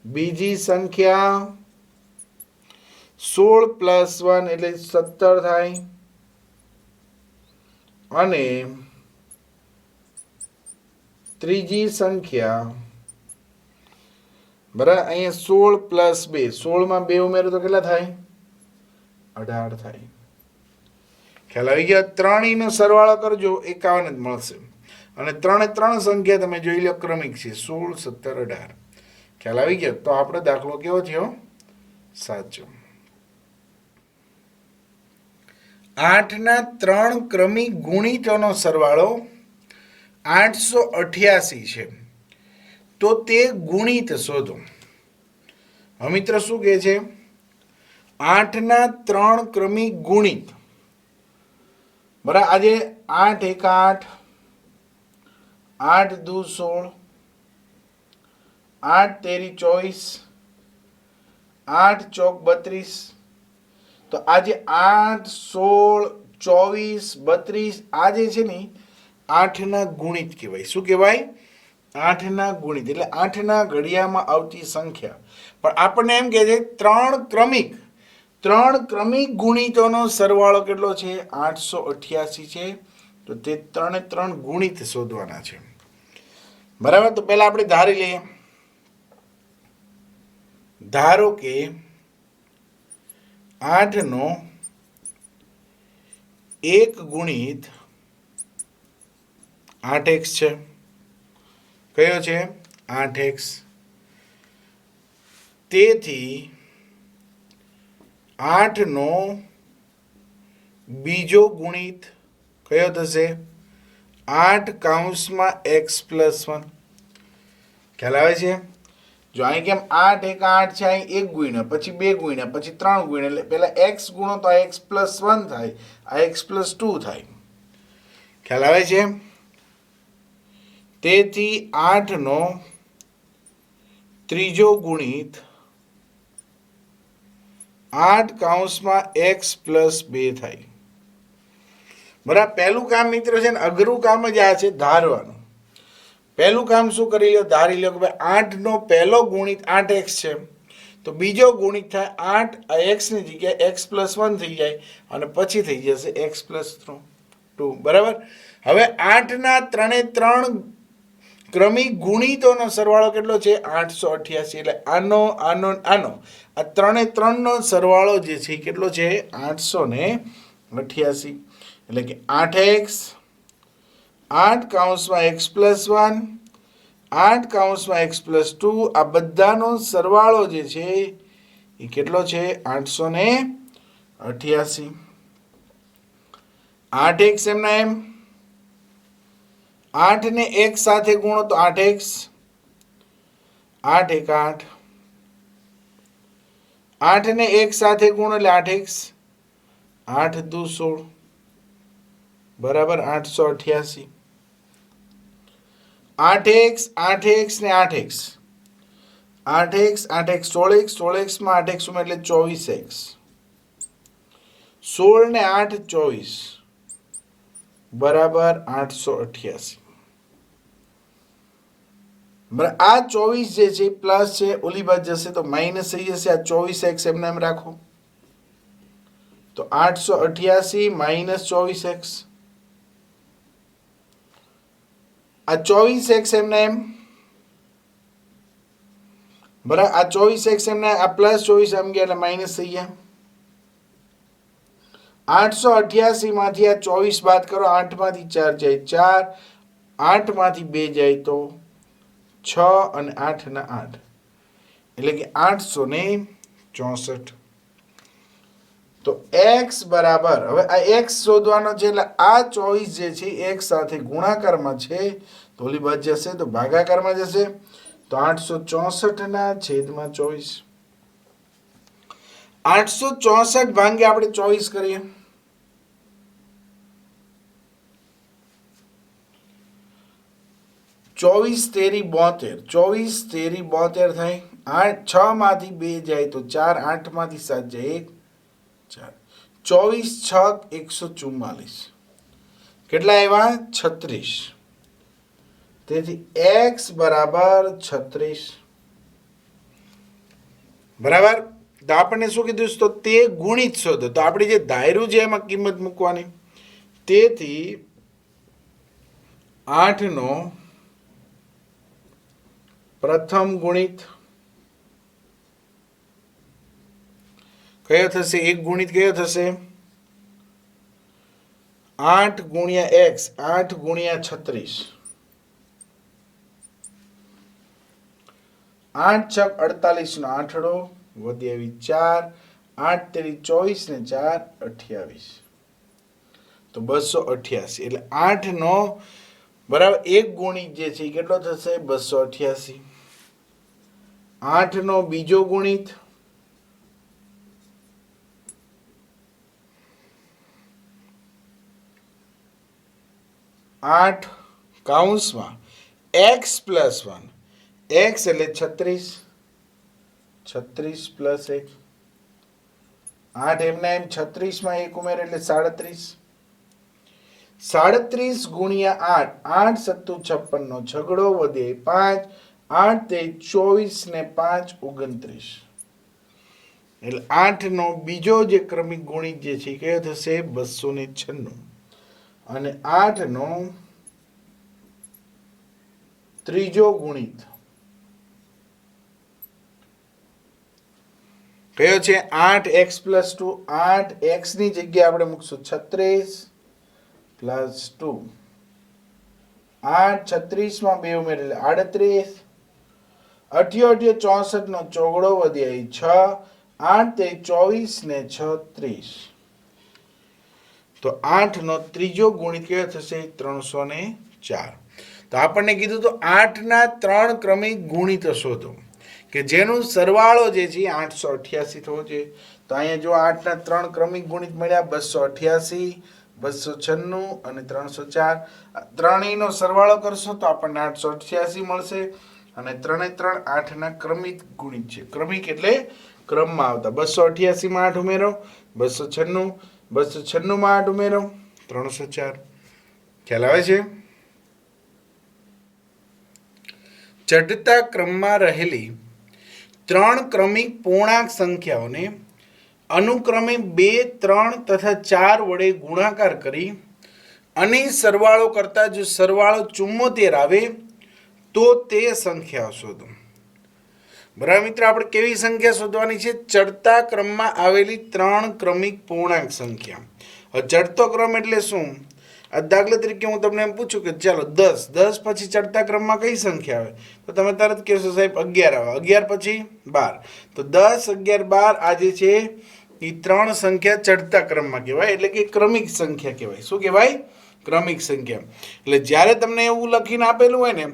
Speaker 1: બીજી સંખ્યા 16 + 1 એટલે 17 થાય. અને ત્રીજી સંખ્યા બરાબર અહીંયા 16 + 2, 16 માં 2 ઉમેરો તો કેટલા થાય? 18 થાય. ખ્યાલ આવી ગયો? ત્રણેયનો સરવાળો કરજો 51 જ મળશે. અને ત્રણે ત્રણ સંખ્યા તમે જોઈ લો ક્રમિક છે 16, 17, 18. ખ્યાલ આવી ગયો? તો આપણો દાખલો કેવો થયો? સાચો. 8 ના 3 ક્રમિક ગુણિતોનો સરવાળો 888 છે. તો તે ગુણિત શોધો. હવે મિત્રો શું કહે છે? 8 ના 3 ક્રમિક ગુણિત. બરાબર? આજે 8 × 8, 8 × 2 = 16, 8 તેરી 24, 8 ચોક 32. તો આજે 8, 16, 24, 32 આ જે છે ને 8 ના ગુણિત કહેવાય. શું કહેવાય? 8 ના ગુણિત એટલે 8 ના ઘડિયામાં આવતી સંખ્યા. પણ આપણને એમ કહે છે ત્રણ ક્રમિક ગુણિતોનો સરવાળો કેટલો છે? 888 છે. તો તે ત્રણે ત્રણ ગુણિત શોધવાના છે. બરાબર? તો પહેલા આપણે ધારી લઈએ. ધારો કે 8 નો 1 ગુણિત 8x છે. કયો છે? 8x. તેથી 8 નો બીજો ગુણિત કયો થશે? 8 / x + 1. ખ્યાલ આવે છે? જો અહીં કેમ 8 એક 8 છે, અહીં 1 ગુણ્યા, પછી 2 ગુણ્યા, પછી 3 ગુણ્યા, એટલે પહેલા x ગુણો તો આ x પ્લસ 1 થાય, આ x પ્લસ 2 થાય. ખ્યાલ આવે છે? તેથી 8 નો ત્રીજો ગુણિત 8 કૌંસમાં x પ્લસ 2 થાય. બરાબર. પહેલું કામ મિત્રો છે ને અઘરું કામ જ આ છે, ધારવાનું. પહેલું કામ શું કરી લો? ધારી લો કે ભાઈ 8 નો પહેલો ગુણિત 8x છે, તો બીજો ગુણિત થાય 8, આ x ની જગ્યાએ x પ્લસ 1 થઈ જાય અને પછી થઈ જશે x પ્લસ 2. બરાબર. હવે 8 ના 3 ક્રમિક ગુણિતોનો સરવાળો કેટલો છે? 888. એટલે આનો આનો આનો આ 3 નો સરવાળો જે છે કેટલો છે? 888. એટલે કે 8x 8 કૌંસમાં x પ્લસ 1 8 કૌંસમાં x પ્લસ 2 આ બધાનો સરવાળો જે છે એ કેટલો છે? 888. 8x એમના એમ 8 ને x સાથે ગુણો તો 8x, 8 એક 8, 8 ને x સાથે ગુણો એટલે 8x, 8 દુ 16, બરાબર 888. 8x 8x ને 8x, 8x 8x 16x, 16x માં 8x ઉમેર એટલે 24x, 16 ને 8 24, બરાબર 888. બરાબર. આ 24 જે છે પ્લસ છે, ઓલી બાજુ જશે તો માઇનસ થઈ જશે. આ 24x એમને એમ રાખો તો 888 માઇનસ 24x. આ 24x એમને એમ, બરાબર. આ 24x એમને આ પ્લસ 24 આમ ગયા એટલે માઇનસ થઈ ગયા. 888 માંથી આ 24 બાદ કરો, 8 માંથી 4 જાય 4, 8 માંથી 2 જાય તો 6 અને 8 ના 8, એટલે કે 864. તો x બરાબર, હવે આ x શોધવાનો છે એટલે આ 24 જે છે x સાથે ગુણાકારમાં છે તો ઓલી બાજુ જશે તો ભાગાકારમાં જશે. તો 864 ના છેદમાં 24. 864 ભાંગે આપણે 24 કરીએ. 24 તેરી 72, 24 તેરી 72 થાય. 8 6 માંથી 2 જાય તો 4, 8 માંથી 7 જાય 1, 4, 24 6 144. કેટલા આવ્યા? 36. તેથી x બરાબર 36. બરાબર. તો આપણને શું કીધું? તો તે ગુણિત શોધો. તો આપણે જે ધાર્યું છે એમાં કિંમત મૂકવાની. તેથી 8 નો પ્રથમ ગુણિત કયો થશે? એક ગુણિત કયો થશે? 8 ગુણ્યા x, 8 ગુણ્યા 36, 8 છક 48 નો આઠડો વધી આવી 4, 8 તેરી 24 ને 4 28, તો 288. એટલે 8 નો બરાબર એક ગુણિત જે છે કેટલો થશે? 288. 8 નો બીજો ગુણિત 8 કૌંસમાં x પ્લસ 1, x એટલે 36, 36 પ્લસ 1, 8 એમના એમ 36 માં 1 ઉમેર એટલે 37, 37 ગુણ્યા 8, 8 સત્તુ 56 નો છગડો વધે 5, 8 તે 24 ને 5 29. એટલે 8 નો બીજો જે ક્રમિક ગુણિત જે છે કયો થશે? 296. અને 8 નો ત્રીજો ગુણિત કયો છે? 8x plus 2. 8x ની જગ્યાએ આપણે મૂકશું 36 પ્લસ 2. 8 36 માં 2 ઉમેર એટલે 38, 88 64 નો ચોગડો વધી આવી 6, 8 તે 24 ને 6 30. તો 8 નો ત્રીજો ગુણિત કયો થશે? 304. તો આપણને કીધું તો 8 ના 3 ક્રમિક ગુણિત શોધો. કે જેનું સરવાળો જે છે 888 થવો જોઈએ. તો અહીંયા જો 8 ના 3 ક્રમિક ગુણિત મળ્યા 288, 296 અને 304. ત્રણેયનો સરવાળો કરશો તો આપણને 888 મળશે. અને 3 એ 3 8 ના ક્રમિક ગુણિત છે. ક્રમિક એટલે ક્રમમાં આવતા. 288 માં 8 ઉમેરો, 296, 296 માં 8 ઉમેરો, 304. ખ્યાલ આવે છે? ચડતા ક્રમમાં રહેલી 3 ક્રમિક પૂર્ણાંક સંખ્યાઓને અનુક્રમે 2, 3 તથા 4 વડે ગુણાકાર કરી અને સરવાળો કરતા જો સરવાળો 74 આવે તો તે સંખ્યા શોધો. બરાબર મિત્રો, આપણે કેવી સંખ્યા શોધવાની છે? ચડતા ક્રમમાં આવેલી 3 ક્રમિક પૂર્ણાંક સંખ્યા. ચડતો ક્રમ એટલે શું? આ દાખલા તરીકે હું તમને એમ પૂછું કે ચાલો 10 પછી ચડતા ક્રમમાં કઈ સંખ્યા આવે? તો તમે તરત કહેશો સાહેબ 11 આવે. 11 પછી 12. તો 10, 11, 12 આ જે છે એ 3 સંખ્યા ચડતા ક્રમમાં કહેવાય, એટલે કે ક્રમિક સંખ્યા કહેવાય. શું કહેવાય? ક્રમિક સંખ્યા. એટલે જ્યારે તમને એવું લખીને આપેલું હોય ને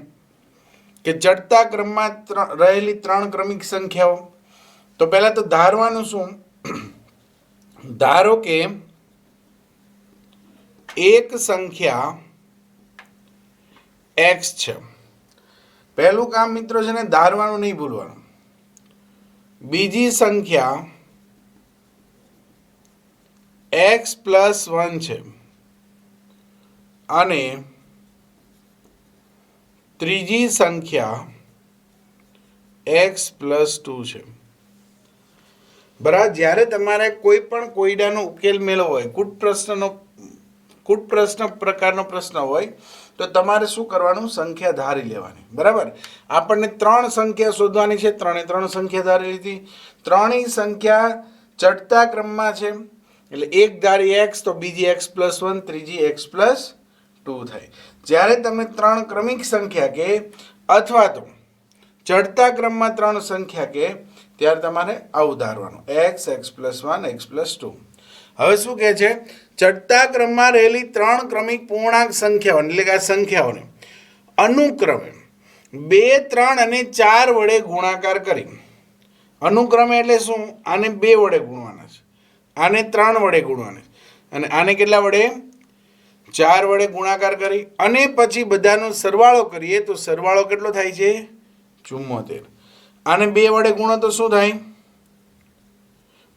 Speaker 1: કે ચડતા ક્રમમાં રહેલી 3 ક્રમિક સંખ્યાઓ, તો પહેલા તો ધારવાનું શું? ધારો કે એક સંખ્યા x છે. પહેલું કામ મિત્રો છે ને ધારવાનું નહીં ભૂલવાનું. બીજી સંખ્યા x પ્લસ 1 છે અને ત્રીજી સંખ્યા x પ્લસ 2 છે. બરાબર, જ્યારે તમારે કોઈ પણ કોયડાનો ઉકેલ મેળવવો હોય, કૂટ પ્રશ્ન પ્રકારનો પ્રશ્ન હોય તો તમારે શું કરવાનું? સંખ્યા ધારી લેવાની. બરાબર, આપણને 3 સંખ્યા શોધવાની છે. 3 એ 3 સંખ્યા ધારી લીધી. ત્રણેય સંખ્યા ચડતા ક્રમમાં છે, એટલે એક ધારી x તો બીજી x પ્લસ 1, ત્રીજી x પ્લસ 2 થાય. જ્યારે તમે 3 ક્રમિક સંખ્યા કે અથવા તો ચડતા ક્રમમાં 3 સંખ્યા કે ત્યારે તમારે આવું ધારવાનું: x પ્લસ 1, x પ્લસ 2. હવે શું કહે છે? ચડતા ક્રમમાં રહેલી 3 ક્રમિક પૂર્ણાંક સંખ્યાઓ, એટલે કે આ સંખ્યાઓને અનુક્રમે 2, 3 અને 4 વડે ગુણાકાર કરી. અનુક્રમે એટલે શું? આને 2 વડે ગુણવાના છે, આને 3 વડે ગુણવાના છે, અને આને કેટલા વડે? 4 વડે ગુણાકાર કરી અને પછી બધાનો સરવાળો કરીએ તો સરવાળો કેટલો થાય છે? 74. આને 2 વડે ગુણો તો શું થાય?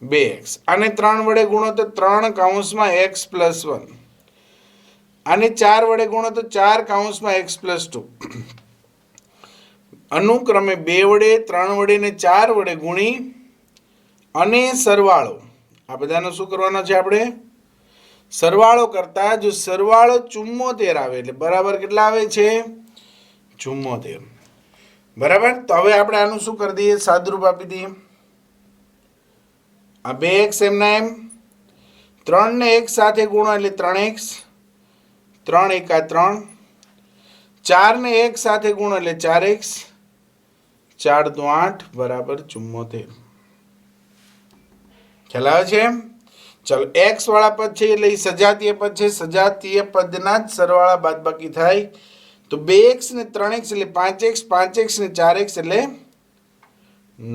Speaker 1: 2x. આને 3 વડે ગુણો તો 3 કૌંસમાં x પ્લસ 1. આને 4 વડે ગુણો તો 4 કૌંસમાં x પ્લસ 2. અનુક્રમે 2 વડે, 3 વડે ને 4 વડે ગુણી અને સરવાળો, આ બધાનો શું કરવાનો છે? આપણે સરવાળો કરતા જો સરવાળો 74 આવે એટલે બરાબર કેટલા આવે છે? 74. બરાબર, તો હવે આપણે આનું શું કરી દઈએ? સાદુરૂપ આપી દઈએ. આ 2x એમના એમ, 3 ને 1 સાથે ગુણો એટલે 3x, 3 એકા 3, 4 ને 1 સાથે ગુણો એટલે 4x, 4 દુ 8 બરાબર 74. ખ્યાલ આવે છે? ચાલો, x વાળા પદ છે એટલે એ સજાતીય પદ છે. સજાતીય પદના જ સરવાળા બાદબાકી થાય. તો 2x ને 3x એટલે 5x, 5x ને 4x એટલે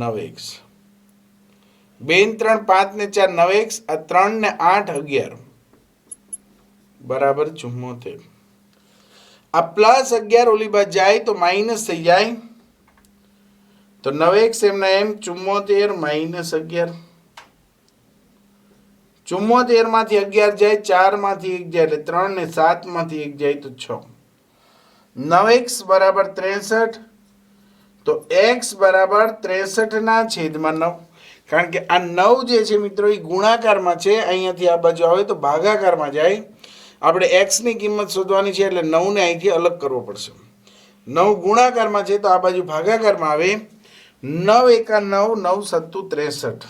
Speaker 1: 9x. 2 ને 3 5 ને 4 9x, આ 3 ને 8 11 બરાબર 74. આ પ્લસ 11 ઓલી બાજુ જાય તો માઇનસ થઈ જાય, તો 9x એમના એમ 74 માઇનસ 11. 74 માંથી 11 જાય, 4 માંથી 1 જાય એટલે 3 ને 7 માંથી 1 જાય તો 6. 9x બરાબર 63. તો x બરાબર 63 ના છેદમાં 9. કારણ કે આ 9 જે છે મિત્રો એ ગુણાકારમાં છે, અહીંયાથી આ બાજુ આવે તો ભાગાકારમાં જાય. આપણે x ની કિંમત શોધવાની છે એટલે 9 ને અહીંથી અલગ કરવો પડશે. 9 ગુણાકારમાં છે તો આ બાજુ ભાગાકારમાં આવે. 9 એકા 9, 9 સત્તુ 63.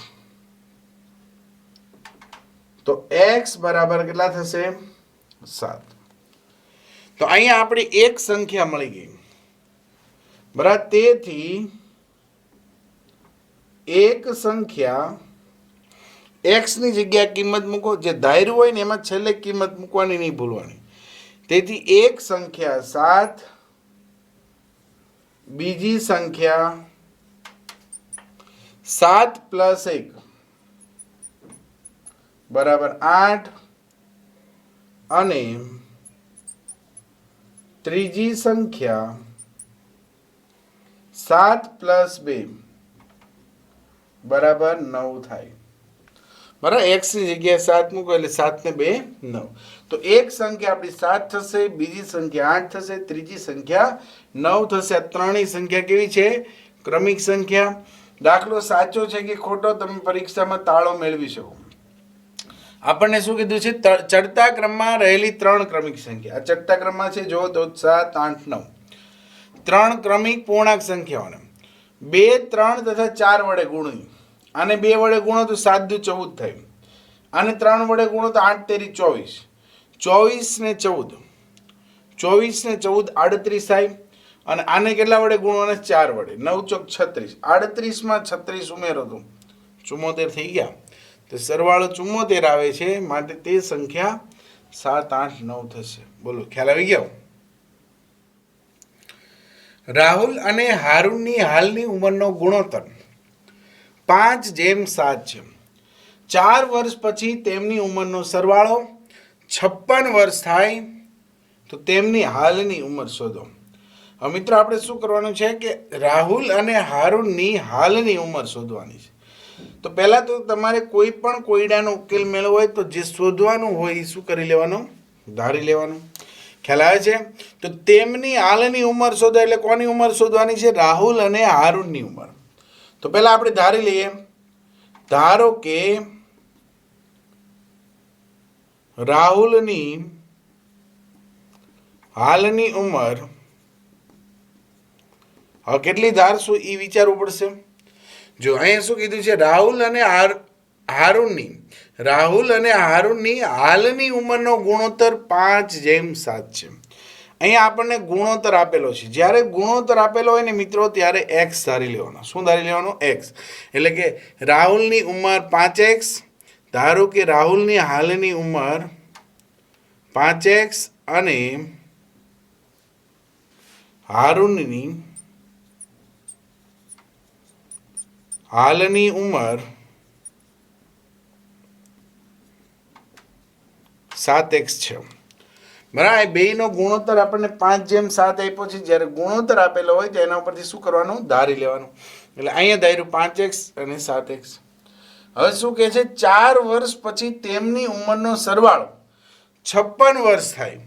Speaker 1: તો x બરાબર કેટલા થશે? 7. તો અહીંયા આપણી એક સંખ્યા મળી ગઈ. બરાબર, તેથી એક સંખ્યા x ની જગ્યાએ કિંમત મૂકો. જે ધાર્યું હોય ને એમાં છેલ્લે કિંમત મૂકવાની નહીં ભૂલવાની. તેથી એક સંખ્યા 7, બીજી સંખ્યા 7 + 1 બરાબર 8 અને ત્રીજી સંખ્યા 7 + 2 બરાબર 9 થાય. બરાબર, x ની જગ્યાએ 7 મૂકો એટલે 7 ને 2 9. તો એક સંખ્યા આપણી 7 થશે, બીજી સંખ્યા 8 થશે, ત્રીજી સંખ્યા 9 થશે. આ ત્રણેય સંખ્યા કેવી છે? ક્રમિક સંખ્યા. દાખલો સાચો છે કે ખોટો તમે પરીક્ષામાં તાળો મેળવી શકો. આપણને શું કીધું છે? ચડતા ક્રમમાં રહેલી ત્રણ ક્રમિક સંખ્યા. આ ચડતા ક્રમમાં છે, જો તો 7 8 9 ત્રણ ક્રમિક પૂર્ણાંક સંખ્યાઓને 2 3 તથા 4 વડે ગુણવી. આને 2 વડે ગુણો તો 7 દુ 14 થાય. આને 3 વડે ગુણો તો 8 તેરી 24. 24 ને 14 24 ને 14 38 થાય. અને આને કેટલા વડે ગુણવાના? 4 વડે. 9 ચોક 36. 38 માં 36 ઉમેરો તો 74 થઈ ગયા. તો સરવાળો 74 આવે છે, માટે તે સંખ્યા 7 8 9 થશે. બોલો, ખ્યાલ આવી ગયો? રાહુલ અને હારૂનની હાલની ઉંમરનો ગુણોત્તર 5:7 છે. 4 વર્ષ પછી તેમની ઉંમરનો સરવાળો 56 વર્ષ થાય તો તેમની હાલની ઉંમર શોધો. હવે મિત્રો આપણે શું કરવાનું છે કે રાહુલ અને હારૂનની હાલની ઉંમર શોધવાની છે. તો પહેલાં તો તમારે કોઈ પણ કોયડાનો ઉકેલ મેળવવો હોય તો જે શોધવાનું હોય એ શું કરી લેવાનું? ધારી લેવાનું. ખ્યાલ આવે છે? તો તેમની હાલની ઉંમર શોધો એટલે કોની ઉંમર શોધવાની છે? રાહુલ અને હારૂનની ઉંમર. તો પહેલા આપણે ધારી લઈએ. ધારો કે રાહુલની હાલની ઉંમર, હવે કેટલી ધારશું એ વિચારવું પડશે. જો અહીંયા શું કીધું છે? રાહુલ અને હારૂનની હાલની ઉંમરનો ગુણોત્તર 5:7 છે. અહીંયા આપણને ગુણોત્તર આપેલો છે. જ્યારે ગુણોત્તર આપેલો હોય ને મિત્રો, ત્યારે x ધારી લેવાનો. શું ધારી લેવાનો? x. એટલે કે રાહુલની ઉંમર 5x. ધારો કે રાહુલની હાલની ઉંમર 5x અને હારૂનની હાલની ઉંમર 7x છે. બરાબર, બેયનો ગુણોત્તર આપણને 5:7 આપ્યો છે. જ્યારે ગુણોત્તર આપેલો હોય તો એના ઉપરથી શું કરવાનું? ધારી લેવાનું. એટલે અહીંયા ધાર્યું 5x અને 7x. હવે શું કહે છે? 4 વર્ષ પછી તેમની ઉંમરનો સરવાળો 56 વર્ષ થાય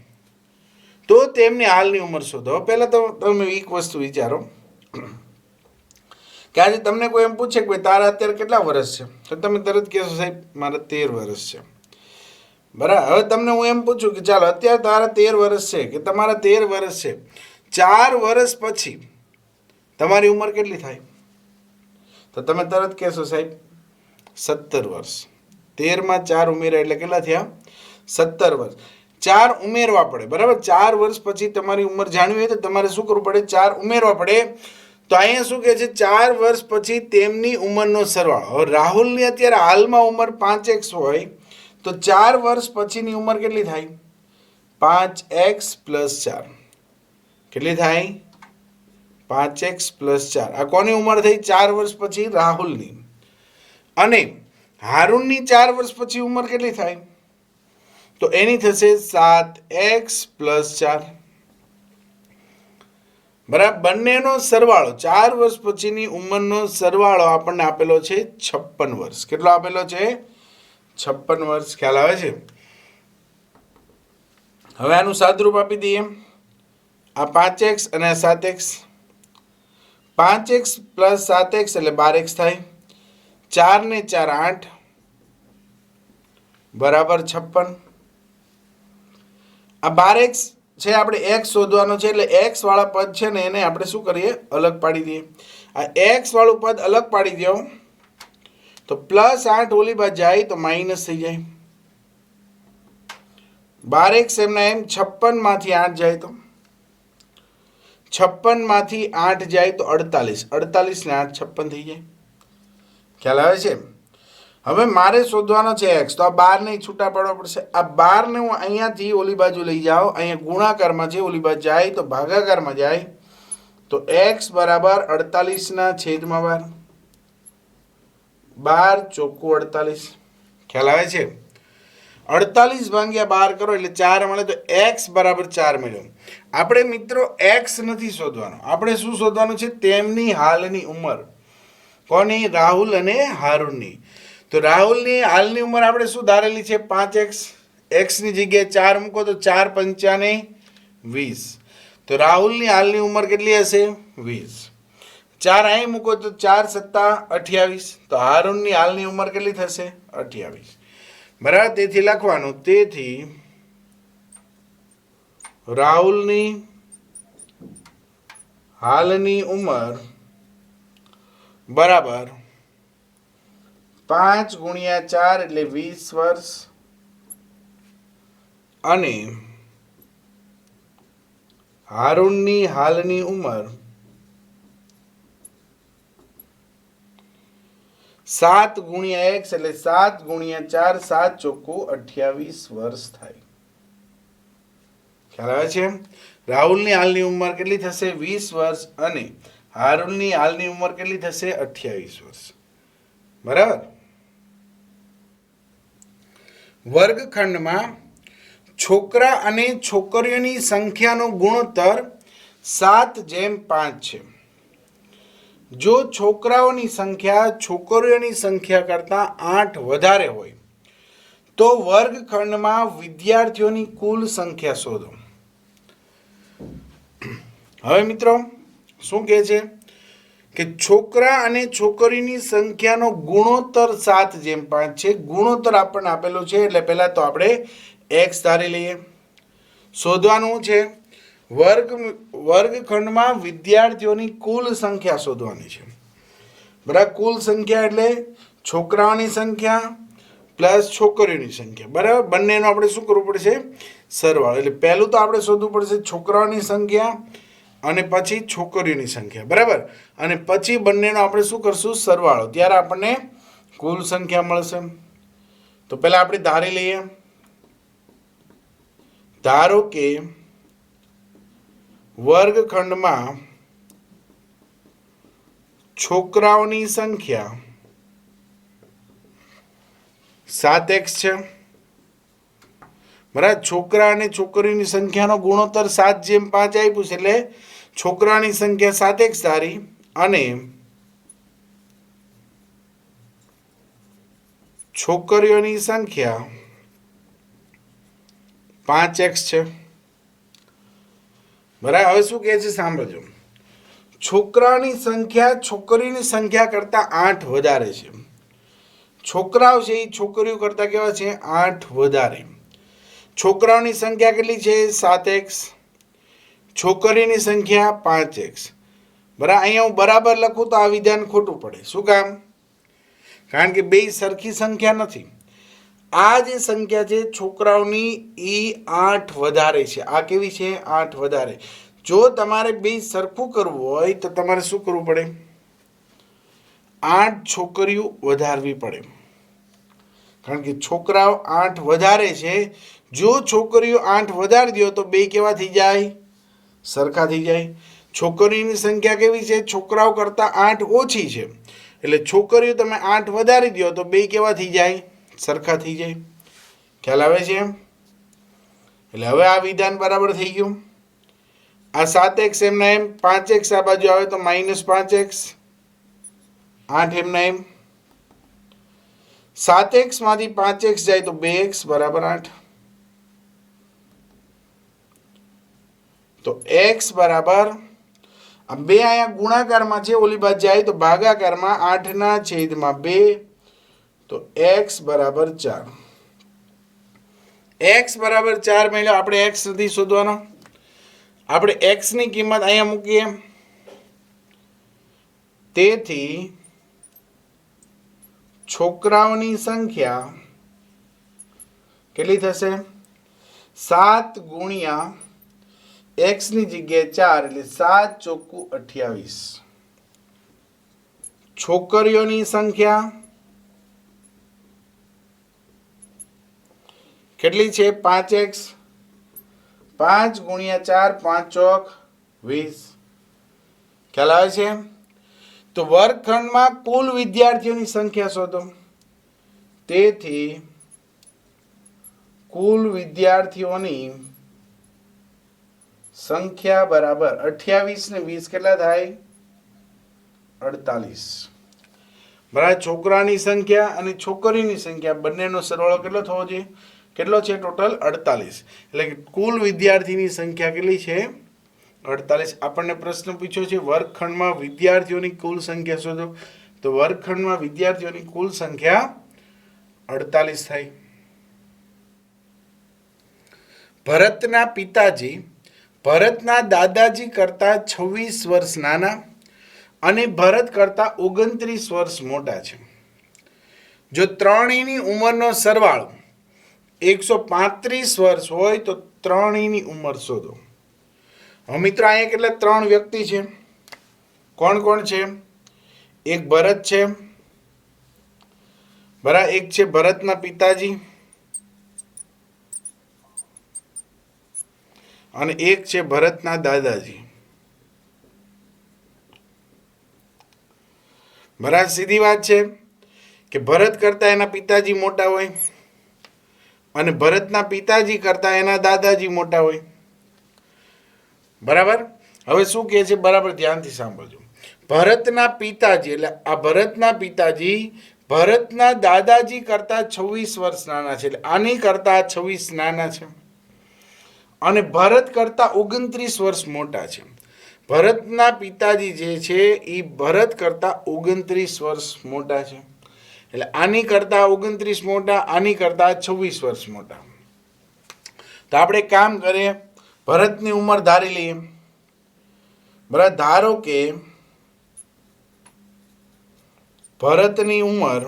Speaker 1: તો તેમની હાલની ઉંમર શોધો. પહેલાં તો તમે એક વસ્તુ વિચારો કે આજે તમને કોઈ એમ પૂછે કે તારા અત્યારે કેટલા વર્ષ છે, તો તમે તરત કહેશો સાહેબ મારા 13 વર્ષ છે. બરાબર, હવે તમને હું એમ પૂછું કે ચાલો અત્યારે તારા 13 વર્ષ છે કે તમારા 13 વર્ષ છે, 4 વર્ષ પછી તમારી ઉંમર કેટલી થાય? તો તમે તરત કહેશો સાહેબ 17 વર્ષ. 13 માં 4 ઉમેર્યા એટલે કેટલા થયા? 17 વર્ષ. 4 ઉમેરવા પડે. બરાબર, 4 વર્ષ પછી તમારી ઉંમર જાણવી હોય તો તમારે શું કરવું પડે? 4 ઉમેરવા પડે. તો અહીંયા શું કહે છે? 4 વર્ષ પછી તેમની ઉંમરનો સરવાળો. હવે રાહુલની અત્યારે હાલમાં ઉંમર 5x હોય તો 4 વર્ષ પછીની ઉંમર કેટલી થાય? 5x + 4. કેટલી થાય? 5x + 4. આ કોની ઉંમર થઈ? 4 વર્ષ પછી રાહુલની. અને હારૂનની 4 વર્ષ પછી ઉંમર કેટલી થાય? તો એની થશે 7x + 4. બરાબર, બંનેનો સરવાળો 4 વર્ષ પછીની ઉંમરનો સરવાળો આપણને આપેલો છે 56 વર્ષ. કેટલો આપેલો છે? 56 વર્ષ. ખ્યાલ આવે છે? હવે આનું સાદુરૂપ આપી દઈએ. આ 5x અને આ 7x. 5x + 7x એટલે 12x થાય. 4 ને 4 8 બરાબર 56. આ 12x છે, આપણે x શોધવાનો છે એટલે x વાળા પદ છે ને એને આપણે શું કરીએ? અલગ પાડી દઈએ. આ x વાળું પદ અલગ પાડી દો તો +8 ઓલી બાજુ જાય તો માઇનસ થઈ જાય. 12x એમના એમ 56 માંથી 8 જાય તો 56 માંથી 8 જાય તો 48. 48 ને 8 56 થઈ જાય. ખ્યાલ આવે છે? હવે મારે શોધવાનો છે x, તો આ 12 ને છૂટા પાડવા પડશે. આ 12 ને હું અહીંયાથી ઓલી બાજુ લઈ જાઉં, અહીંયા ગુણાકારમાં છે, ઓલી બાજુ જાય તો ભાગાકારમાં જાય તો x બરાબર 48 ના છેદમાં 12. 12 ચોખ્ખું 48. ખ્યાલ આવે છે? 48 ભાગ્યા 12 કરો એટલે 4 મળે, તો x બરાબર 4 મળ્યો. આપણે મિત્રો x નથી શોધવાનો, આપણે શું શોધવાનું છે? તેમની હાલની ઉંમર. કોની? રાહુલ અને હારૂનની. તો રાહુલની હાલની ઉંમર આપણે શું ધારેલી છે? 5x. x ની જગ્યાએ 4 મૂકો તો 4 પંચાને 20. તો રાહુલની હાલની ઉંમર કેટલી હશે? 20. 4 અહીં મૂકો તો 4 સત્તા 28. તો હારૂનની હાલની ઉંમર કેટલી થશે? 28. બરાબર. તેથી લખવાનું, તેથી રાહુલની હાલની ઉંમર બરાબર 5 ગુણ્યા 4 એટલે 20 વર્ષ, અને હારૂનની હાલની ઉંમર 7 ગુણ્યા x એટલે 7 ગુણ્યા 4, 7 ચોખ્ખું 28 વર્ષ થાય. ખ્યાલ આવે છે? રાહુલની હાલની ઉંમર કેટલી થશે? 20 વર્ષ, અને હારૂનની હાલની ઉંમર કેટલી થશે? 28 વર્ષ. બરાબર. વર્ગખંડમાં છોકરા અને છોકરીઓની સંખ્યાનો ગુણોત્તર 7:5 છે. જો છોકરાઓની સંખ્યા છોકરીઓની સંખ્યા કરતાં 8 વધારે હોય તો વર્ગખંડમાં વિદ્યાર્થીઓની કુલ સંખ્યા શોધો. હવે મિત્રો શું કહે છે કે છોકરા અને છોકરીની સંખ્યાનો ગુણોત્તર 7:5 છે. ગુણોત્તર આપણને આપેલો છે એટલે પહેલા તો આપણે x ધારી લઈએ. શોધવાનું છે વર્ગખંડમાં વિદ્યાર્થીઓની કુલ સંખ્યા શોધવાની છે. બરાબર. કુલ સંખ્યા એટલે છોકરાઓની સંખ્યા પ્લસ છોકરીઓની સંખ્યા. બરાબર. બંનેનો આપણે શું કરવું પડશે? સરવાળો. એટલે પહેલું તો આપણે શોધવું પડશે છોકરાઓની સંખ્યા અને પછી છોકરીઓની સંખ્યા. બરાબર. અને પછી બંનેનો આપણે શું કરશું? સરવાળો. ત્યારે આપણને કુલ સંખ્યા મળશે. તો પહેલા આપણે ધારી લઈએ. ધારો કે વર્ગખંડમાં છોકરાઓની સંખ્યા 7x છે. બરાબર. છોકરા અને છોકરીની સંખ્યાનો ગુણોત્તર 7:5 આપ્યું છે એટલે છોકરાની સંખ્યા 7x ધારી અને છોકરીઓની સંખ્યા 5x છે. બરાબર. હવે શું કહે છે સાંભળજો. છોકરાની સંખ્યા છોકરીની સંખ્યા કરતાં 8 વધારે છે. છોકરાઓ છે એ છોકરીઓ કરતાં કેવા છે? 8 વધારે. છોકરાઓની સંખ્યા કેટલી છે? 7x. છોકરીની સંખ્યા 5x. બરાબર. અહીંયા હું બરાબર લખું તો આ વિધાન ખોટું પડે. શું કામ? કારણ કે બે સરખી સંખ્યા નથી. આ જે સંખ્યા છે છોકરાઓની એ 8 વધારે છે. આ કેવી છે? 8 વધારે. જો તમારે બે સરખું કરવું હોય તો તમારે શું કરવું પડે? 8 છોકરીઓ વધારવી પડે. કારણ કે છોકરાઓ 8 વધારે છે. જો છોકરીઓ 8 વધારી દો તો બે કેવા થઈ જાય? સરખા થઈ જાય. છોકરીઓની સંખ્યા કેવી છે? છોકરાઓ કરતાં 8 ઓછી છે. એટલે છોકરીઓ તમે 8 વધારી દો તો બે કેવા થઈ જાય? સરખા થઈ જાય. ખ્યાલ આવે છે? એટલે હવે આ વિધાન બરાબર થઈ ગયું. આ 7x એમના એમ, 5x આ બાજુ આવે તો -5x, 8 એમના એમ. 7x માંથી 5x જાય તો 2x બરાબર 8. તો x બરાબર આ બે અહીંયા ગુણાકારમાં છે, ઓલી બાજુ જાય તો ભાગાકારમાં 8/2. તો x બરાબર 4. x બરાબર 4 મળ્યો. આપણે x નથી શોધવાનો, આપણે x ની કિંમત અહીંયા મૂકીએ. તેથી છોકરાઓની સંખ્યા કેટલી થશે? 7 ગુણ્યા x ની જગ્યાએ 4 એટલે 7 ચોખ્ખું 28. છોકરીઓની સંખ્યા કેટલી છે? 5x. 5 ગુણ્યા 4 5 ચોક 20. ખ્યાલ આવે છે? તો વર્ગખંડમાં કુલ વિદ્યાર્થીઓની સંખ્યા શોધો. તેથી કુલ વિદ્યાર્થીઓની સંખ્યા બરાબર 28 ને 20 કેટલા થાય? 48. બરાબર. છોકરાની સંખ્યા અને છોકરીની સંખ્યા બંનેનો સરવાળો કેટલો થવો જોઈએ? કેટલો છે? ટોટલ 48. એટલે કે કુલ વિદ્યાર્થીની સંખ્યા કેટલી છે? 48. આપણને પ્રશ્ન પૂછ્યો છે વર્ગખંડમાં વિદ્યાર્થીઓની કુલ સંખ્યા શોધો. તો વર્ગખંડમાં વિદ્યાર્થીઓની કુલ સંખ્યા 48 થાય. ભરતના પિતાજી ભરતના દાદાજી કરતા 26 વર્ષ નાના અને ભરત કરતા 29 વર્ષ મોટા છે. જો ત્રણેયની ઉંમરનો સરવાળો 135 વર્ષ હોય તો ત્રણેયની ઉંમર શોધો. હવે મિત્રો અહીંયા કેટલા? 3 વ્યક્તિ છે. કોણ કોણ છે? એક ભરત છે, બરાબર. એક છે ભરતના પિતાજી અને એક છે ભરતના દાદાજી. બરાબર. સીધી વાત છે કે ભરત કરતા એના પિતાજી મોટા હોય અને ભરતના પિતાજી કરતા એના દાદાજી મોટા હોય. બરાબર. હવે શું કહે છે? બરાબર ધ્યાનથી સાંભળજો. ભરતના પિતાજી એટલે આ ભરતના પિતાજી ભરતના દાદાજી કરતા 26 વર્ષ નાના છે. એટલે આની કરતા 26 નાના છે અને ભરત કરતા 29 વર્ષ મોટા છે. ભરતના પિતાજી જે છે એ ભરત કરતા 29 વર્ષ મોટા છે. એટલે આની કરતા 29 મોટા, આની કરતા 26 વર્ષ મોટા. તો આપણે કામ કરીએ, ભરતની ઉંમર ધારી લઈએ. બરાબર. ધારો કે ભરતની ઉંમર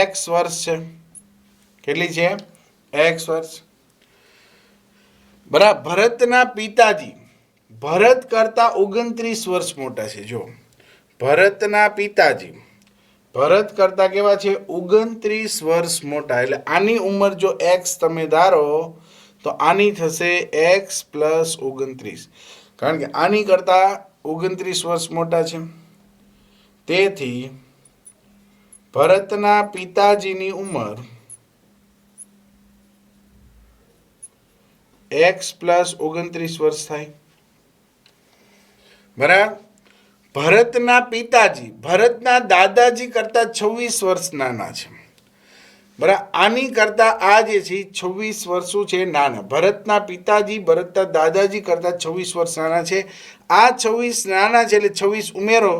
Speaker 1: x વર્ષ છે. કેટલી છે? x વર્ષ. બરાબર. ભરતના પિતાજી ભરત કરતા 29 વર્ષ મોટા છે. જો ભરતના પિતાજી ભરત કરતા કેવા છે? 29 વર્ષ મોટા. એટલે આની ઉંમર જો x તમે ધારો તો આની થશે x પ્લસ 29, કારણ કે આની કરતા 29 વર્ષ મોટા છે. તેથી ભરતના પિતાજીની ઉંમર x પ્લસ 29 વર્ષ થાય. બરાબર. ભરતના પિતાજી ભરતના દાદાજી કરતા 26 વર્ષ નાના છે. બરાબર. આની કરતા આ જે છે 26 વર્ષો છે નાના. ભરતના પિતાજી ભરતના દાદાજી કરતા 26 વર્ષ નાના છે. આ 26 નાના છે એટલે 26 ઉમેરો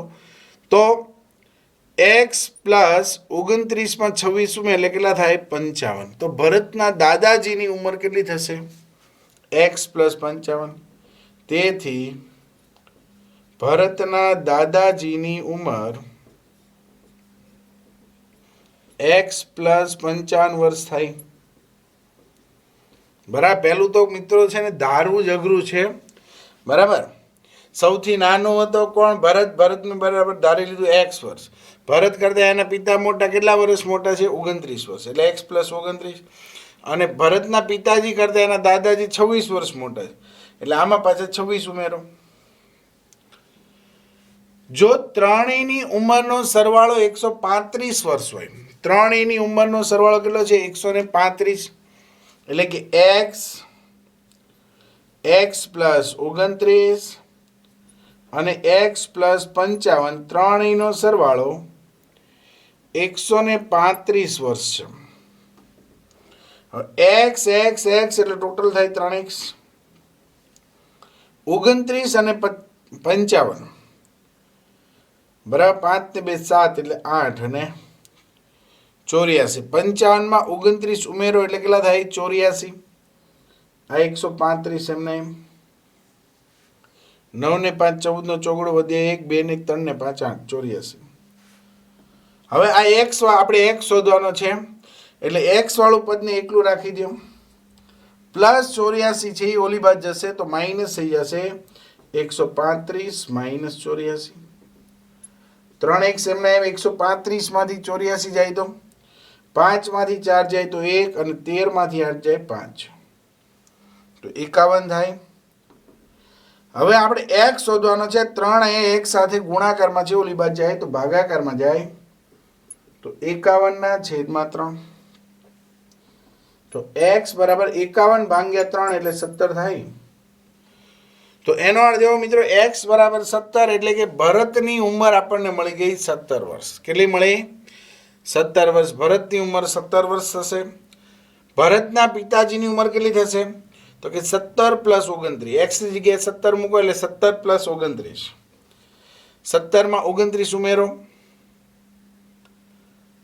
Speaker 1: તો x પ્લસ 29 માં 26 ઉમેર એટલે કેટલા થાય? 55. તો ભરતના દાદાજીની ઉંમર કેટલી થશે? x plus 55. તેથી ભરતના દાદાજીની ઉંમર x પ્લસ 55 વર્ષ થાય. બરાબર. પહેલું તો મિત્રો છે ને ધારવું જ અઘરું છે. બરાબર. સૌથી નાનો હતો કોણ? ભરત. ભરતનું બરાબર ધારી લીધું x વર્ષ. ભરત કરતા એના પિતા મોટા કેટલા વર્ષ મોટા છે? 29 વર્ષ. એટલે x પ્લસ 29. અને ભરતના પિતાજી કરતા એના દાદાજી 26 વર્ષ મોટા છે. એટલે આમાં પાછા 26 ઉમેરો. જો ત્રણેયની ઉંમરનો સરવાળો 135 વર્ષ હોય, ત્રણેયની ઉંમરનો સરવાળો કેટલો છે? 135. એટલે કે x પ્લસ 29 અને x પ્લસ 55 ત્રણેયનો સરવાળો 135 વર્ષ છે. x એટલે ટોટલ થાય 3x. 29 અને 55 બરાબર. 5 ને 2 7 એટલે 8 અને 84. 55 માં 29 ઉમેરો એટલે કેટલા થાય? 84. આ 135 એમને 9 ને 5 14 નો ચોગડો વધે 1 2 ને 3 ને 5 8 84. હવે આ x આપણે x શોધવાનો છે એટલે x વાળું પદને એકલું રાખી દો. પ્લસ 84 છે એ ઓલી બાદ જશે તો માઇનસ થઈ જશે 135 માઇનસ 84. 3x એમના એમ 135 માંથી 84 જાય તો 5 માંથી 4 જાય તો 1 અને 13 માંથી 8 જાય 5 તો 51 થાય. હવે આપણે x શોધવાનો છે. 3 અહીંયા એક સાથે ગુણાકારમાં છે, ઓલી બાજુ જાય તો ભાગાકારમાં જાય, તો 51/3. તો x બરાબર 51 ભાગ્યા 3 એટલે 17 થાય. તો એનો અર્થ એવો મિત્રો, x બરાબર 17 એટલે કે ભરતની ઉંમર આપણને મળી ગઈ 17 વર્ષ. કેટલી મળી? 17 વર્ષ. ભરતની ઉંમર 17 વર્ષ થશે. ભરતના પિતાજીની ઉંમર કેટલી થશે? તો કે 17 + 29. x ની જગ્યાએ 17 મૂકો એટલે 17 + 29. 17 માં 29 ઉમેરો,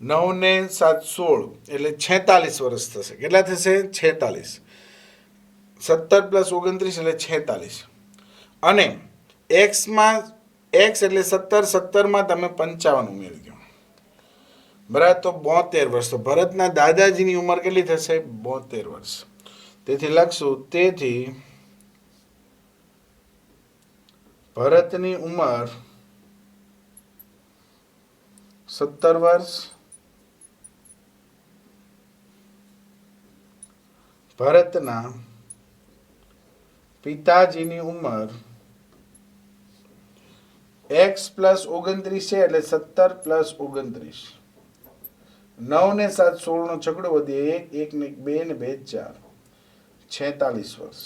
Speaker 1: 9 ને 7 16 એટલે 46 વર્ષ થશે. કેટલા થશે? 46. 17 + 29 એટલે 46. અને x માં x એટલે 17, 17 માં તમે 55 ઉમેરી દો, બરાબર, તો 72 વર્ષ. તો ભરતના દાદાજીની ઉંમર કેટલી થશે? 72 વર્ષ. તેથી લખશું, તેથી ભરતની ઉંમર 17 વર્ષ, ભરતના પિતાજીની ઉંમર x + 29 છે એટલે 17 + 29. 9 ને 7 16 નો છગડો વધે 1, 1 ને 2 ને 2 4, 46 વર્ષ.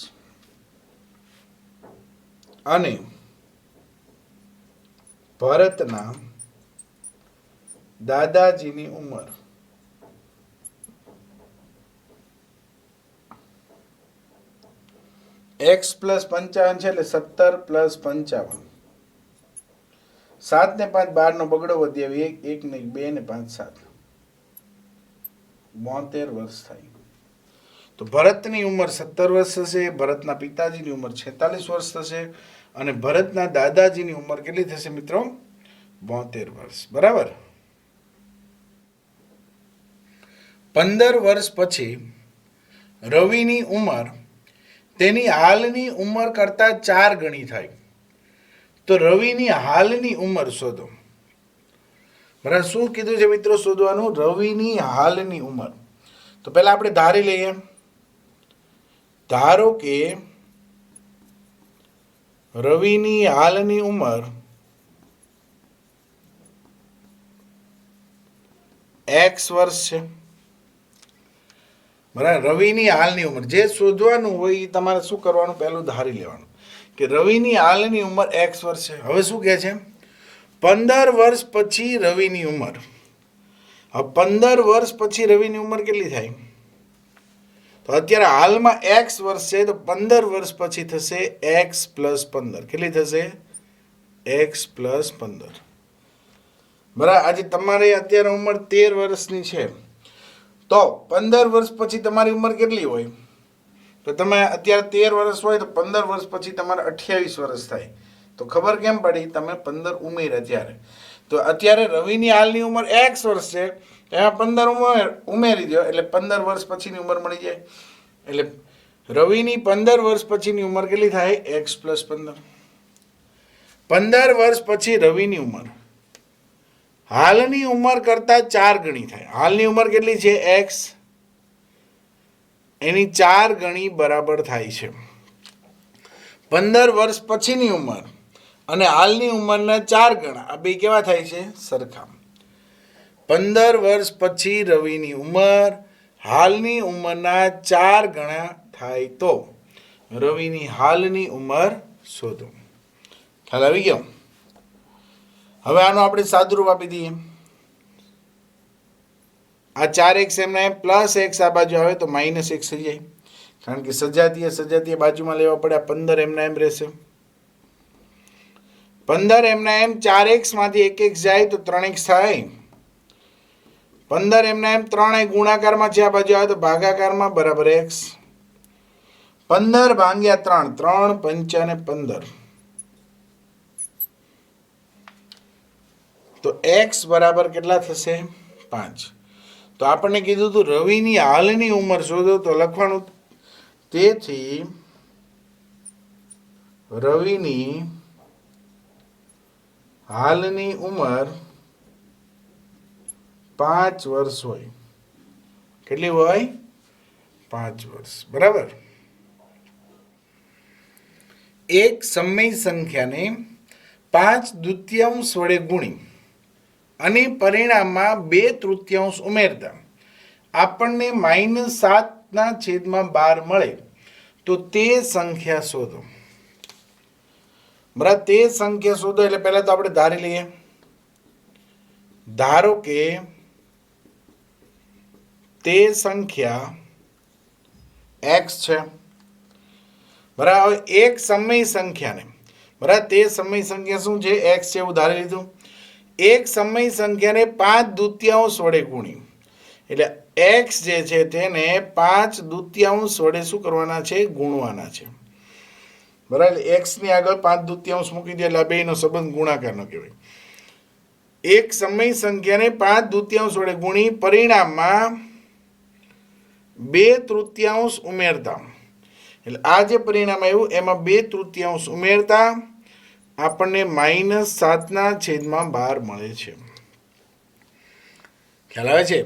Speaker 1: અને ભરતના દાદાજીની ઉંમર x + 55 છે એટલે 17 + 55. 7 ને 5 12 નો બગડો વધ્યા 1, 1 ને 2 ને 5 7, 72 વર્ષ થાય. તો ભરતની ઉંમર 17 વર્ષ થશે, ભરતના પિતાજીની ઉંમર 46 વર્ષ થશે, અને ભરતના દાદાજીની ઉંમર કેટલી થશે મિત્રો? 72 વર્ષ. બરાબર. 15 વર્ષ પછી રવિની ઉંમર તેની હાલની ઉંમર કરતા 4 ગણી થાય. તો રવિની હાલની ઉંમર શોધો. બરાબર. શું કીધું છે મિત્રો શોધવાનું? રવિની હાલની ઉંમર. તો પહેલા આપણે ધારી લઈએ. ધારો કે રવિની હાલની ઉંમર x વર્ષ છે. બરાબર. રવિની હાલની ઉંમર જે શોધવાનું હોય એ તમારે શું કરવાનું? પહેલું ધારી લેવાનું કે રવિની હાલની ઉંમર x વર્ષ છે. હવે શું કહે છે? 15 વર્ષ પછી રવિની ઉંમર. હવે 15 વર્ષ પછી રવિની ઉંમર કેટલી થાય? તો અત્યારે હાલમાં x વર્ષ છે, તો 15 વર્ષ પછી થશે x + 15. કેટલી થશે? x + 15. બરાબર. આજે તમારે અત્યારે ઉંમર 13 વર્ષની છે, તો 15 વર્ષ પછી તમારી ઉંમર કેટલી હોય? તો તમે અત્યારે 13 વર્ષ હોય તો 15 વર્ષ પછી તમારે 28 વર્ષ થાય. તો ખબર કેમ પડી? તમે 15 ઉમેર્યા ત્યારે. તો અત્યારે રવિની હાલની ઉંમર x વર્ષ છે, એમાં 15 ઉમેરી દો એટલે 15 વર્ષ પછીની ઉંમર મળી જાય. એટલે રવિની 15 વર્ષ પછીની ઉંમર કેટલી થાય? x + 15. 15 વર્ષ પછી રવિની ઉંમર હાલની ઉંમર કરતા 4 ગણી થાય. હાલની ઉંમર કેટલી છે? x. એની 4 ગણી બરાબર થાય છે. 15 વર્ષ પછીની ઉંમર અને હાલની ઉંમરના 4 ગણા, આ બે કેવા થાય છે? સરખા. 15 વર્ષ પછી રવિની ઉંમર હાલની ઉંમરના 4 ગણા થાય તો રવિની હાલની ઉંમર શોધો. ખ્યાલ આવી ગયો? હવે આનો આપણે સાદુરૂપ આપી દઈએ. આ 4x એમના એમ પ્લસ x આ બાજુ આવે તો -x થઈ જાય, કારણ કે સજાતીય બાજુમાં લેવા પડે. 15 એમના એમ રહેશે. 15 એમના એમ 4x માંથી 1x જાય તો 3x થાય. 15 એમના એમ 3 ગુણાકારમાં છે, આ બાજુ આવે તો ભાગાકારમાં બરાબર x. 15 ભાગ્યા 3, 3 5 ને 15. તો x બરાબર કેટલા થશે? 5. તો આપણને કીધું હતું રવિની હાલની ઉંમર શોધો, તો લખવાનું તેથી રવિની હાલની ઉંમર 5 વર્ષ હોય. કેટલી હોય? 5 વર્ષ. બરાબર. એક સમય સંખ્યાને 5 દૂત્યાંશ વડે ગુણી અને પરિણામમાં 2/3 ઉમેરતા આપણને -7/12 મળે તો તે સંખ્યા શોધો. બરાબર, તે સંખ્યા શોધો એટલે પહેલા તો આપણે ધારી લઈએ. ધારો કે તે સંખ્યા x છે. બરાબર, એક સમય સંખ્યાને, બરાબર, તે સમય સંખ્યા શું છે? x છે, એવું ધારી લીધું. એક સમય સંખ્યાને 5 દૂત્યાંશ વડે ગુણી એટલે x જે છે તેને 5 દૂત્યાંશ વડે શું કરવાના છે? ગુણવાના છે. બરાબર, x ની આગળ 5 દૂત્યાંશ મૂકી દે એટલે આ બેયનો સંબંધ ગુણાકારનો કહેવાય. એક સમય સંખ્યાને 5 દૂત્યાંશ વડે ગુણી પરિણામમાં 2/3 ઉમેરતા એટલે આ જે પરિણામ આવ્યું એમાં 2/3 ઉમેરતા આપણને -7/12 મળે છે. ખ્યાલ આવે છે?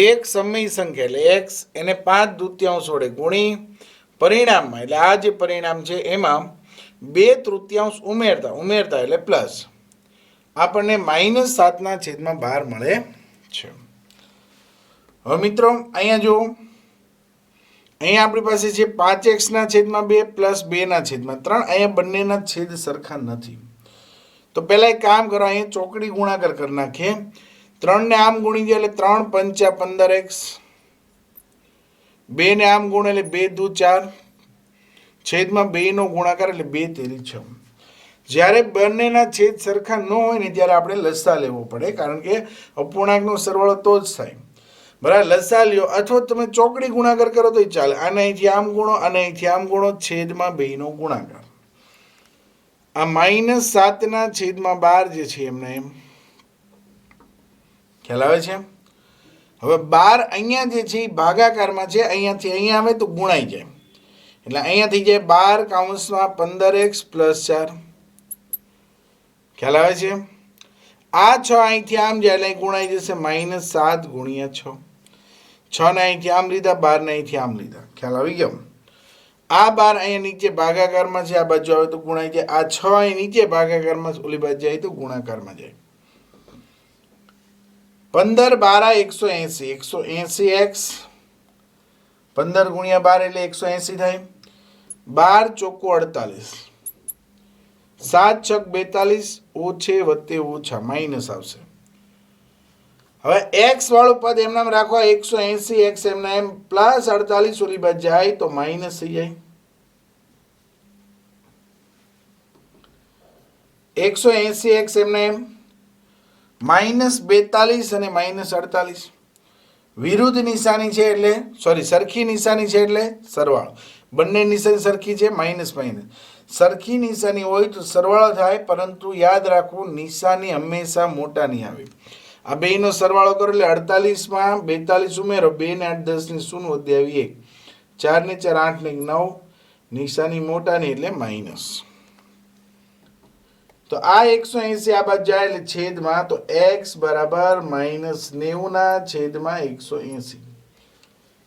Speaker 1: એક સમય સંખ્યા એટલે x એને 5 દૂત્યાંશ વડે ગુણી પરિણામમાં એટલે આ જે પરિણામ છે એમાં 2/3 ઉમેરતા એટલે પ્લસ આપણને -7/12 મળે છે. હવે મિત્રો અહીંયા જો અહીંયા આપણી પાસે છે 5x/2 પ્લસ 2/3. અહીંયા બંનેના છેદ સરખા નથી. તો પહેલા એક કામ કરો, અહીંયા ચોકડી ગુણાકાર કરી નાખીએ. 3 ને આમ ગુણી દે એટલે 3 પંચા 15x, 2 ને આમ ગુણે એટલે 2 દુ 4, છેદમાં 2 નો ગુણાકાર એટલે 2 તેરી 6. જ્યારે બંનેના છેદ સરખા ન હોય ને ત્યારે આપણે લસા લેવો પડે, કારણ કે અપૂર્ણાંકનો સરવાળો તો જ થાય. બરાબર, લસા લ્યો અથવા તમે ચોકડી ગુણાકાર કરો તો ચાલે. આને અહીંથી આમ ગુણો અને અહીંથી આમ ગુણો, છેદમાં 2 નો ગુણાકાર. આ -7/12 જે છે એમને એમ ખ્યાલ આવે છે. હવે 12 અહીંયા જે છે એ ભાગાકારમાં છે, અહીંયાથી અહીંયા આવે તો ગુણાઈ જાય એટલે અહીંયા થઈ જાય 12 15x + 4. ખ્યાલ આવે છે? આ 6 અહીંથી આમ જાય એટલે ગુણાઈ જશે -7 × 6. 6 ને અહીંથી આમ લીધા, 12 ને અહીંથી આમ લીધા. ખ્યાલ આવી ગયો? આ 12 અહીંયા નીચે ભાગાકારમાં છે, આ બાજુ આવે તો ગુણાઈ જાય. આ 6 અહીં નીચે ભાગાકારમાં ઓલી બાજુ જાય તો ગુણાકારમાં જાય. 15 12 180, 180x 15 × 12 એટલે 180 થાય. 12 ચોકો 48, 7 છક 42, ઓછે વત્તે ઓછા માઇનસ આવશે. હવે x વાળું પદ એમનામ રાખવા, 180x એમના એમ પ્લસ 48 ઓલી બાજુ જાય તો માઇનસ થઈ જાય. 180x એમના એમ -42 અને -48 વિરુદ્ધ નિશાની છે એટલે સરખી નિશાની છે એટલે સરવાળો. બંને નિશાની સરખી છે, માઇનસ માઇનસ. સરખી નિશાની હોય તો સરવાળો થાય, પરંતુ યાદ રાખવું નિશાની હંમેશા મોટાની આવે. આ બેયનો સરવાળો કરો એટલે 48માં 42 ઉમેરો, 2 ને 8 10 ને 0 વધે આવી 1, 4 ને 4 8 ને 9, નિશાની મોટાની એટલે માઇનસ. તો આ 180 આ બાજુ જાય એટલે છેદમાં, તો x બરાબર -90/180.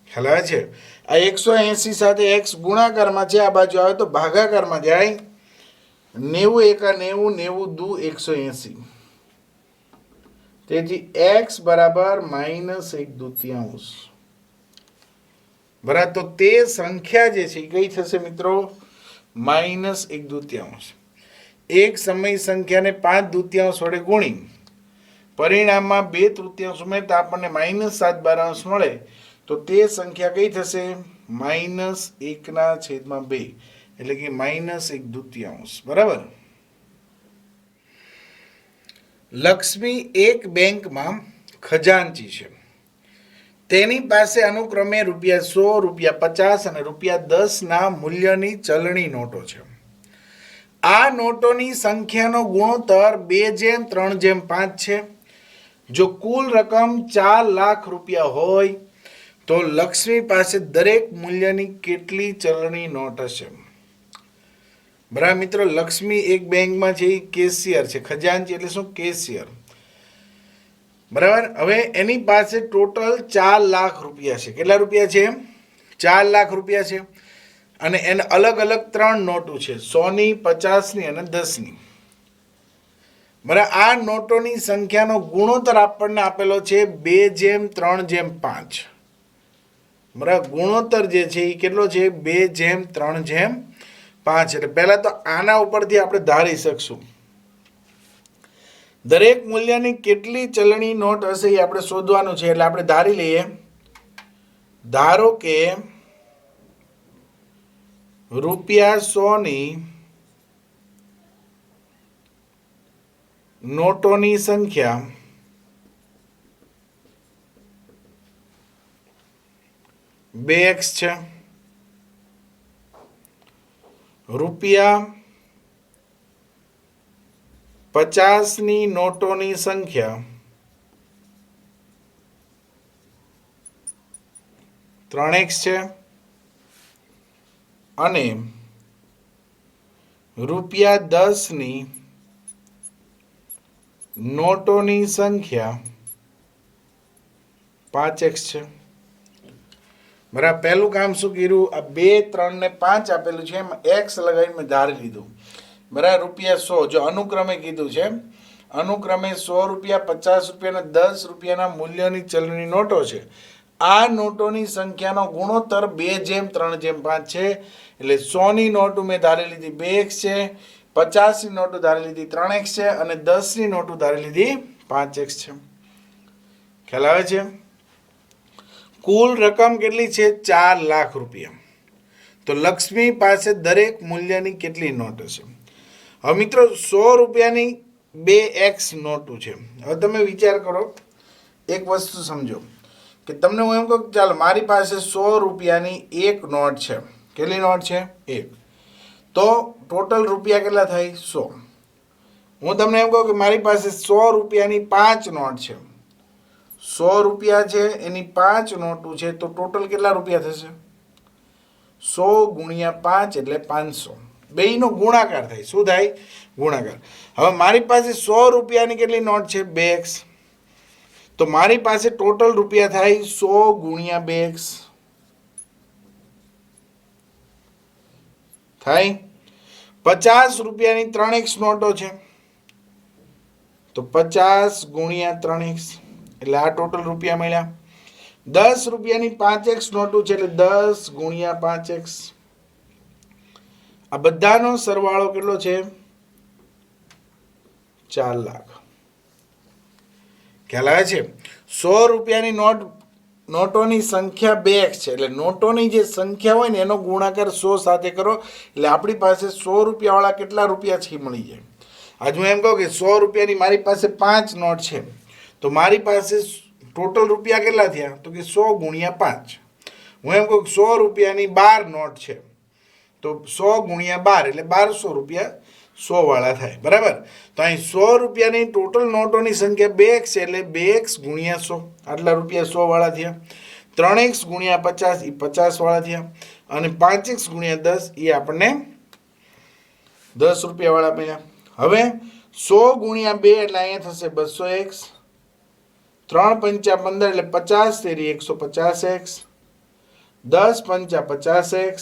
Speaker 1: ખ્યાલ આવે છે? આ 180 સાથે x ગુણાકારમાં છે, આ બાજુ આવે તો ભાગાકારમાં જાય. 90 એકા 90, 90 દુ 180. તેથી x બરાબર -1/2. બરાબર, તો તે સંખ્યા જે છે કઈ થશે મિત્રો? -1/2. એક સમય સંખ્યાને 5 દૂત્યાંશ વડે ગુણી પરિણામમાં 2/3 ઉમેરતા આપણને -7/12 મળે તો તે સંખ્યા કઈ થશે? -1/2 એટલે કે -1/2. બરાબર. લક્ષ્મી એક બેંકમાં ખજાનચી છે. તેની પાસે અનુક્રમે ₹100, ₹50 અને ₹10 ના મૂલ્યની ચલણી નોટો છે. આ નોટોની સંખ્યાનો ગુણોત્તર 2:3:5 છે. જો કુલ રકમ 4 લાખ રૂપિયા હોય તો લક્ષ્મી પાસે દરેક મૂલ્યની કેટલી ચલણી નોટ હશે? બરાબર મિત્રો, લક્ષ્મી એક બેંકમાં છે, કેશિયર છે. ખજાનચી એટલે શું? કેશિયર. બરાબર. હવે એની પાસે ટોટલ 4 લાખ રૂપિયા છે. કેટલા રૂપિયા છે? 4 લાખ રૂપિયા છે. અને એને અલગ અલગ 3 નોટો છે, 100ની, 50ની અને 10ની. બરાબર, આ નોટોની સંખ્યાનો ગુણોત્તર આપણને આપેલો છે 2:3:5. બરાબર, ગુણોત્તર જે છે એ કેટલો છે? 2:3:5. એટલે પહેલા તો આના ઉપરથી આપણે ધારી શકશું દરેક મૂલ્યની કેટલી ચલણી નોટ હશે એ આપણે શોધવાનું છે. એટલે આપણે ધારી લઈએ, ધારો કે ₹100ની નોટોની સંખ્યા ₹2 છે. ₹50ની નોટોની સંખ્યા ₹3 છે. અને ₹10ની નોટોની સંખ્યા 5x છે. બરાબર, પહેલું કામ શું કર્યું? આ 2, 3 ને 5 આપેલું છે એમાં x લગાવીને મેં ધારી લીધું. બરાબર, ₹100 જો અનુક્રમે કીધું છે, અનુક્રમે ₹100, ₹50 અને ₹10 મૂલ્યની ચલણી નોટો છે. આ નોટોની સંખ્યાનો ગુણોત્તર 2:3:5 છે. એટલે 100ની નોટ મેં ધારી લીધી 2x છે, 50ની નોટ ધારી લીધી 3x છે અને 10ની નોટ ધારી લીધી 5x છે. ખ્યાલ આવે છે? કુલ રકમ કેટલી છે? ₹4 લાખ. તો લક્ષ્મી પાસે દરેક મૂલ્યની કેટલી નોટ હશે? હવે મિત્રો ₹100ની 2x નોટો છે. હવે તમે વિચાર કરો, એક વસ્તુ સમજો કે તમને હું એમ કહું ચાલો મારી પાસે ₹100ની એક નોટ છે. કેટલી નોટ છે? એક. તો ટોટલ રૂપિયા કેટલા થાય? 100. હું તમને એમ કહું કે મારી પાસે ₹100ની 5 નોટ છે. ₹100 છે એની 5 નોટો છે તો ટોટલ કેટલા રૂપિયા થશે? 100 ગુણ્યા 5 એટલે 500. બેયનો ગુણાકાર થાય. શું થાય? ગુણાકાર. હવે મારી પાસે ₹100ની કેટલી નોટ છે? 2x. તો મારી પાસે ટોટલ રૂપિયા થાય 100 ગુણ્યા 2x થાય. ₹50ની 3x નોટો છે તો 50 ગુણ્યા 3x એટલે આ ટોટલ રૂપિયા મળ્યા. ₹10ની 5x નોટો છે એટલે 10 ગુણ્યા 5x. આ બધાનો સરવાળો કેટલો છે? 4 લાખ. ખ્યાલ આવે છે? ₹100ની નોટોની સંખ્યા 2x છે એટલે નોટોની જે સંખ્યા હોય ને એનો ગુણાકાર 100 સાથે કરો એટલે આપણી પાસે ₹100 વાળા કેટલા રૂપિયા છે મળી જાય. આજ હું એમ કહું કે ₹100ની મારી પાસે 5 નોટ છે તો મારી પાસે ટોટલ રૂપિયા કેટલા થયા? તો કે 100 ગુણ્યા 5. હું એમ કહું ₹100ની 12 નોટ છે તો 100 ગુણ્યા 12 એટલે ₹1200 100 વાળા થાય. બરાબર, તો અહીં ₹100ની ટોટલ નોટોની સંખ્યા 2x છે એટલે 2x ગુણ્યા 100 આટલા રૂપિયા 100 વાળા થયા. 3x ગુણ્યા 50 એ 50 વાળા થયા અને 5x ગુણ્યા 10 એ આપણને ₹10 વાળા મળ્યા. હવે 100 ગુણ્યા 2 એટલે અહીંયા થશે 200x. 3 પંચા 15 એટલે 50 તેરી 150x. 10 પંચા 50x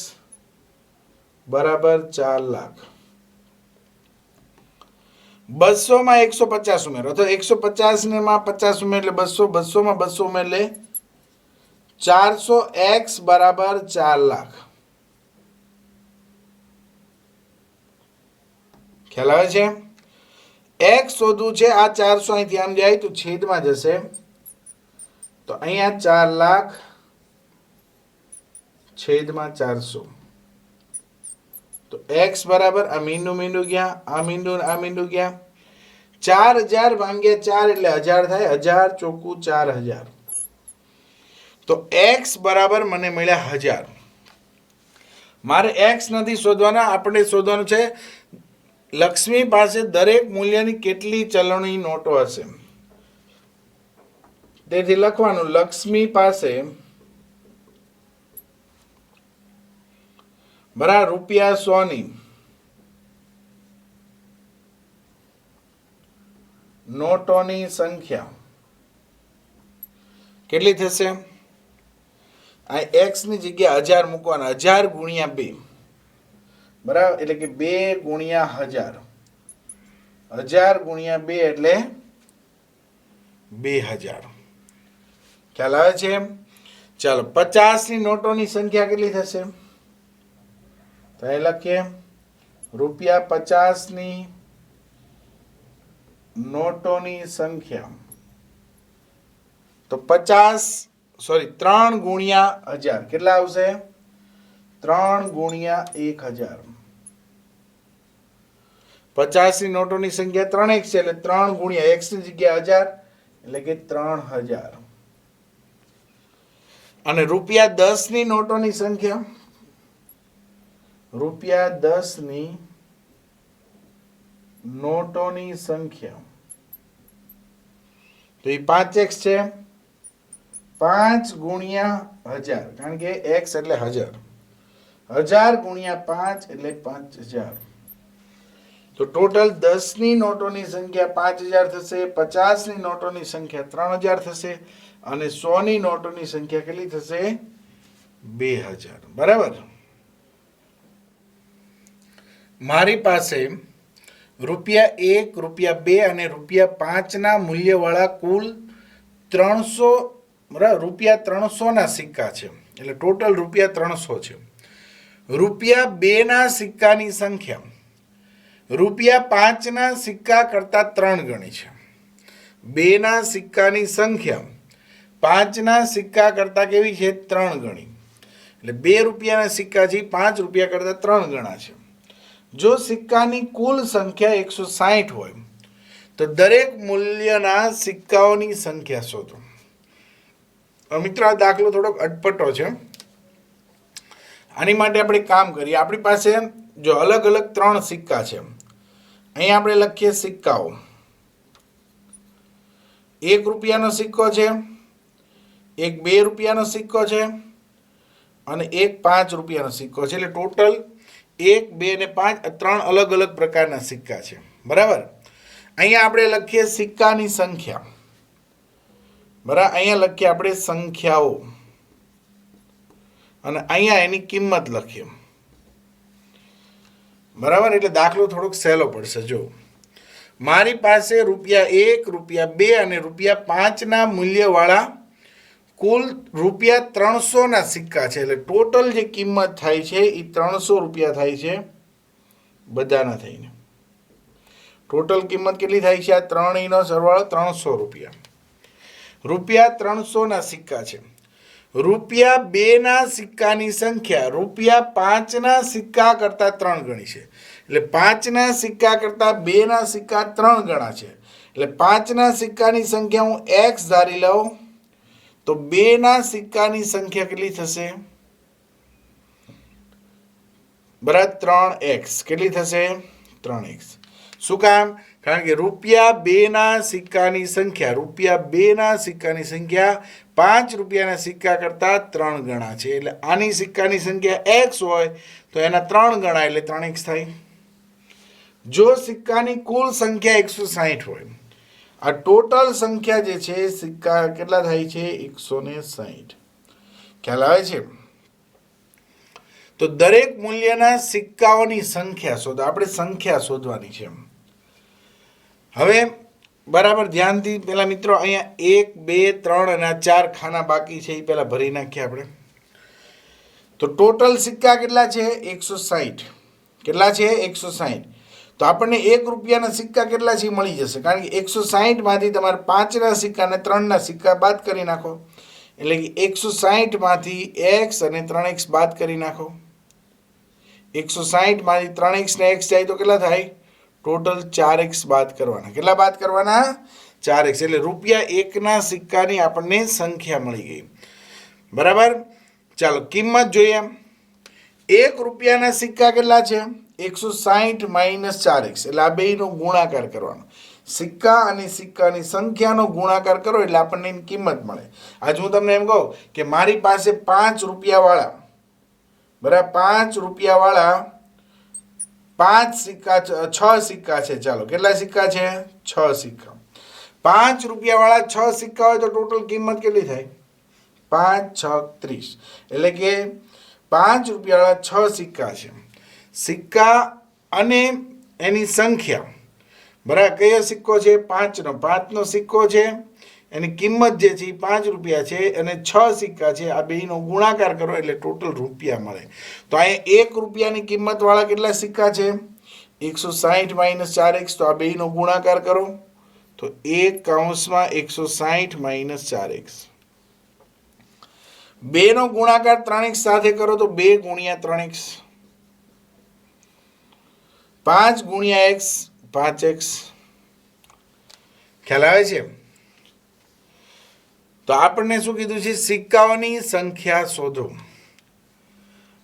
Speaker 1: બરાબર 4 લાખ. 200 માં 150 ઉમેરો તો 150 ને માં 50 ઉમેર એટલે 200, 200 માં 200 ઉમેર એટલે 400x બરાબર 4 લાખ. ખ્યાલ આવે છે? x શોધવું છે. આ 400 અહીંથી આમ જાય તો છેદમાં જશે તો અહીંયા 4 લાખ છેદમાં 400 તો x બરાબર આ મીંડું ગયા, આ મીંડું ગયા. 4000 ભાગ્યા 4 એટલે 1000 થાય. 1000 ચોખ્ખું 4000 તો x બરાબર મને મળ્યા 1000. મારે x નથી શોધવાના, આપણે શોધવાનું છે લક્ષ્મી પાસે દરેક મૂલ્યની કેટલી ચલણી નોટો હશે. તેથી લખવાનું લક્ષ્મી પાસે બરાબર ₹100ની નોટોની સંખ્યા કેટલી થશે? આ x ની જગ્યાએ 1000 મૂકવાના. 1000 ગુણ્યા 2 બરાબર, એટલે કે 2 ગુણ્યા 1000, 1000 ગુણ્યા 2 એટલે 2000. ખ્યાલ આવે છે? ચાલો, 50 ની નોટોની સંખ્યા કેટલી થશે? તો એ લખીએ ₹50 ની નોટોની સંખ્યા. તો 3 ગુણ્યા 1000 કેટલા આવશે? 3 ગુણ્યા 1000. 50 ની નોટોની સંખ્યા 3x છે એટલે 3 ગુણ્યા x ની જગ્યાએ 1000 એટલે કે 3000. અને ₹10 ની નોટોની સંખ્યા, ₹10 ની નોટોની સંખ્યા, તો એ 5x છે. 5 ગુણ્યા 1000, કારણ કે x એટલે 1000, 1000 ગુણ્યા 5 એટલે 5000. તો ટોટલ 10 ની નોટોની સંખ્યા 5000 થશે, 50 ની નોટોની સંખ્યા 3000 થશે અને 100 ની નોટોની સંખ્યા કેટલી થશે? 2000. બરાબર. મારી પાસે ₹1, ₹2 અને ₹5 ના મૂલ્યવાળા કુલ 300, બરાબર, ₹300 ના સિક્કા છે. એટલે ટોટલ ₹300 છે. ₹2 ના સિક્કાની સંખ્યા ₹5 ના સિક્કા કરતા 3 ગણી છે. 2 ના સિક્કાની સંખ્યા 5 ના સિક્કા કરતા કેવી છે? 3 ગણી. એટલે ₹2 ના સિક્કા છે 5 રૂપિયા કરતા 3 ગણા છે. જો સિક્કાની કુલ સંખ્યા 160 હોય તો દરેક મૂલ્યના સિક્કાઓની સંખ્યા શોધો. મિત્રો, આ દાખલો થોડોક અટપટો છે. આની માટે આપણે કામ કરીએ. આપણી પાસે જો અલગ અલગ 3 સિક્કા છે. અહીં આપણે લખીએ સિક્કાઓ. ₹1 સિક્કો છે, એક ₹2 સિક્કો છે અને એક ₹5 સિક્કો છે. એટલે ટોટલ 1, 2 અને 5 3 અલગ અલગ પ્રકારના સિક્કા છે. બરાબર. અહીંયા આપણે લખીએ સિક્કાની સંખ્યા. બરાબર, અહીંયા લખીએ આપણે સંખ્યાઓ અને અહીંયા એની કિંમત લખીએ. બરાબર. એટલે દાખલો થોડોક સહેલો પડશે. જો મારી પાસે ₹1, ₹2 અને ₹5 ના મૂલ્યવાળા કુલ ₹300 ના સિક્કા છે. એટલે ટોટલ જે કિંમત થાય છે એ ₹300 થાય છે બધાના થઈને. ટોટલ કિંમત કેટલી થાય છે? આ ત્રણેયનો સરવાળો ₹300. ₹300 ના સિક્કા છે. ₹2 ના સિક્કાની સંખ્યા ₹5 ના સિક્કા કરતા 3 ગણી છે. એટલે 5 ના સિક્કા કરતા 2 ના સિક્કા 3 ગણા છે. એટલે 5 ના સિક્કાની સંખ્યા હું x ધારી લઉં તો 2 ના સિક્કાની સંખ્યા કેટલી થશે? બરાબર, 3x. કેટલી થશે? 3x. શું કામ? કારણ કે ₹2 ના સિક્કાની સંખ્યા ₹5 ના સિક્કા કરતા 3 ગણા છે. એટલે આની સિક્કાની સંખ્યા x હોય તો એના 3 ગણા એટલે 3x થાય. જો સિક્કાની કુલ સંખ્યા 160 હોય, આ ટોટલ સંખ્યા જે છે સિક્કા કેટલા થાય છે? 160. ખ્યાલ આવે છે? તો દરેક મૂલ્યના સિક્કાઓની સંખ્યા શોધો. આપણે સંખ્યા શોધવાની છે. હવે બરાબર ધ્યાનથી પેલા મિત્રો અહીંયા 1, 2, 3 અને 4 ખાના બાકી છે એ પેલા ભરી નાખીએ આપણે. તો ટોટલ સિક્કા કેટલા છે? 160. કેટલા છે? 160. તો આપણને ₹1 ના સિક્કા કેટલા છે મળી જશે. કારણ કે 160 માંથી તમારે 5 ના સિક્કા અને 3 ના સિક્કા બાદ કરી નાખો. એટલે કે 160 માંથી x અને 3x બાદ કરી નાખો. 160 માંથી 3x ને x જાય તો કેટલા થાય? ટોટલ 4x બાદ કરવાના. કેટલા બાદ કરવાના? 4x. એટલે ₹1 ના સિક્કાની આપણને સંખ્યા મળી ગઈ. બરાબર. ચાલો કિંમત જોઈએ. ₹1 ના સિક્કા કેટલા છે? 160 માઇનસ 4x. એટલે આ બેયનો ગુણાકાર કરવાનો. સિક્કા અને સિક્કાની સંખ્યાનો ગુણાકાર કરો એટલે આપણને એની કિંમત મળે. આજે હું તમને એમ કહું કે મારી પાસે ₹5 વાળા, બરાબર, ₹5 વાળા 5 સિક્કા, 6 સિક્કા છે. ચાલો કેટલા સિક્કા છે? 6 સિક્કા. ₹5 વાળા 6 સિક્કા હોય તો ટોટલ કિંમત કેટલી થાય? 5 6 30. એટલે કે ₹5 વાળા 6 સિક્કા છે. સિક્કા અને એની સંખ્યા, બરાબર. કયો સિક્કો છે? 5નો. 5નો સિક્કો છે, એની કિંમત જે છે એ 5 રૂપિયા છે, અને 6 સિક્કા છે. આ બેનો ગુણાકાર કરો એટલે ટોટલ રૂપિયા મળે. તો અહીંયા 1 રૂપિયાની કિંમતવાળા કેટલા સિક્કા છે? 160 માઇનસ 4x. તો આ બેનો ગુણાકાર કરો તો 1 કૌંસમાં 160 માઇનસ 4x. બેનો ગુણાકાર 3x સાથે કરો તો 2 ગુણ્યા 3x. 5 ગુણ્યા x 5x. ખ્યાલ આવે છે? તો આપણને શું કીધું છે? સિક્કાઓની સંખ્યા શોધો.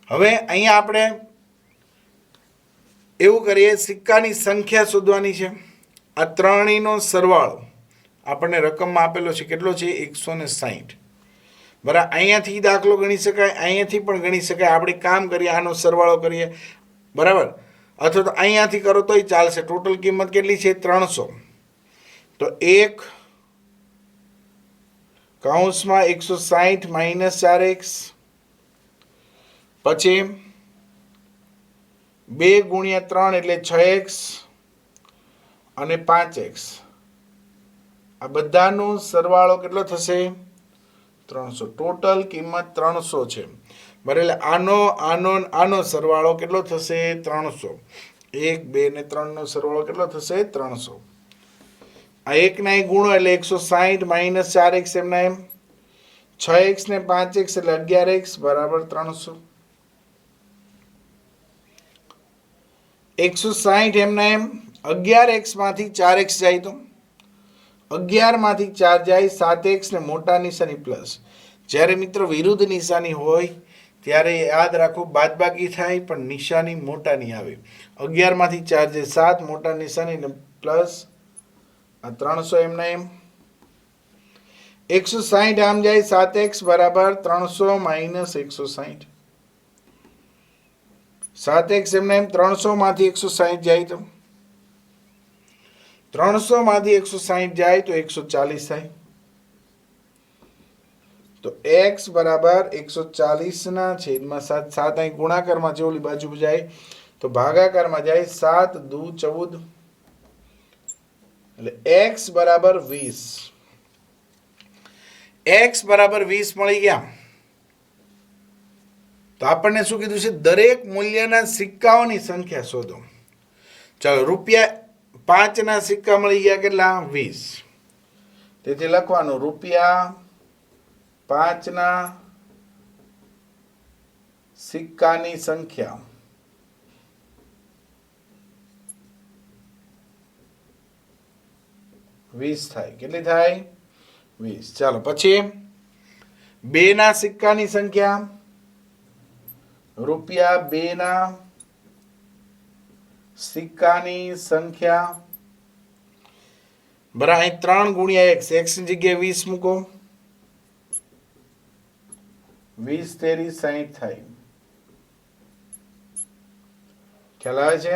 Speaker 1: હવે અહીંયા આપણે એવું કરીએ, સિક્કાની સંખ્યા શોધવાની છે. આ ત્રણેયનો સરવાળો આપણને રકમમાં આપેલો છે. કેટલો છે? 160. બરાબર. અહીંયાથી દાખલો ગણી શકાય, અહીંયાથી પણ ગણી શકાય. આપણે કામ કરીએ, આનો સરવાળો કરીએ, બરાબર. અથવા તો અહીંયાથી કરો તોય ચાલશે. ટોટલ કિંમત કેટલી છે? 300. તો 1 કૌંસમાં 160 માઇનસ 4x, પછી 2 ગુણ્યા 3 એટલે 6x અને 5x. આ બધાનો સરવાળો કેટલો થશે? 300. ટોટલ કિંમત 300 છે, બરાબર. એટલે આનો સરવાળો કેટલો થશે? 300. 1 2 ને 3 નો સરવાળો કેટલો થશે? 300. આ 1 ના ગુણો એટલે 160 માઇનસ 4x એમના એમ. 6x ને 5x એટલે 11x બરાબર 300. 160 એમના એમ. 11x માંથી 4x જાય તો 11 માંથી 4 જાય 7x ને મોટા નિશાની પ્લસ. જ્યારે મિત્રો વિરુદ્ધ નિશાની હોય ત્યારે યાદ રાખો બાદબાકી થાય પણ નિશાની મોટાની આવે. 11 માંથી 4 જાય 7, મોટા નિશાની ને પ્લસ. આ 300 એમના એમ. 160 આમ જાય 7x બરાબર 300 માઇનસ 160. 7x એમના એમ. 300 માંથી 160 જાય તો 300 માંથી 160 જાય તો 140 થાય. તો x બરાબર 140 ના છેદમાં 7. 7 અહીં ગુણાકારમાં છે, ઓલી બાજુ જાય તો ભાગાકારમાં જાય. 7 દુ 14 એટલે x બરાબર 20. x બરાબર 20 મળી ગયા. તો આપણને શું કીધું છે? દરેક મૂલ્યના સિક્કાઓની સંખ્યા શોધો. ચાલો, રૂપિયા 5 ના સિક્કા મળી ગયા કેટલા? 20. તેથી લખવાનું રૂપિયા 5 ના સિક્કાની સંખ્યા વીસ થાય. કેટલી થાય? 20. ચાલો, પછી 2 ના સિક્કાની સંખ્યા રૂપિયા 2 ના સિક્કાની સંખ્યા બરાબર. અહીં 3 ગુણ્યા x, x ની જગ્યાએ 20 મૂકો. 20 તેરી 60 થાય. ખ્યાલ આવે છે?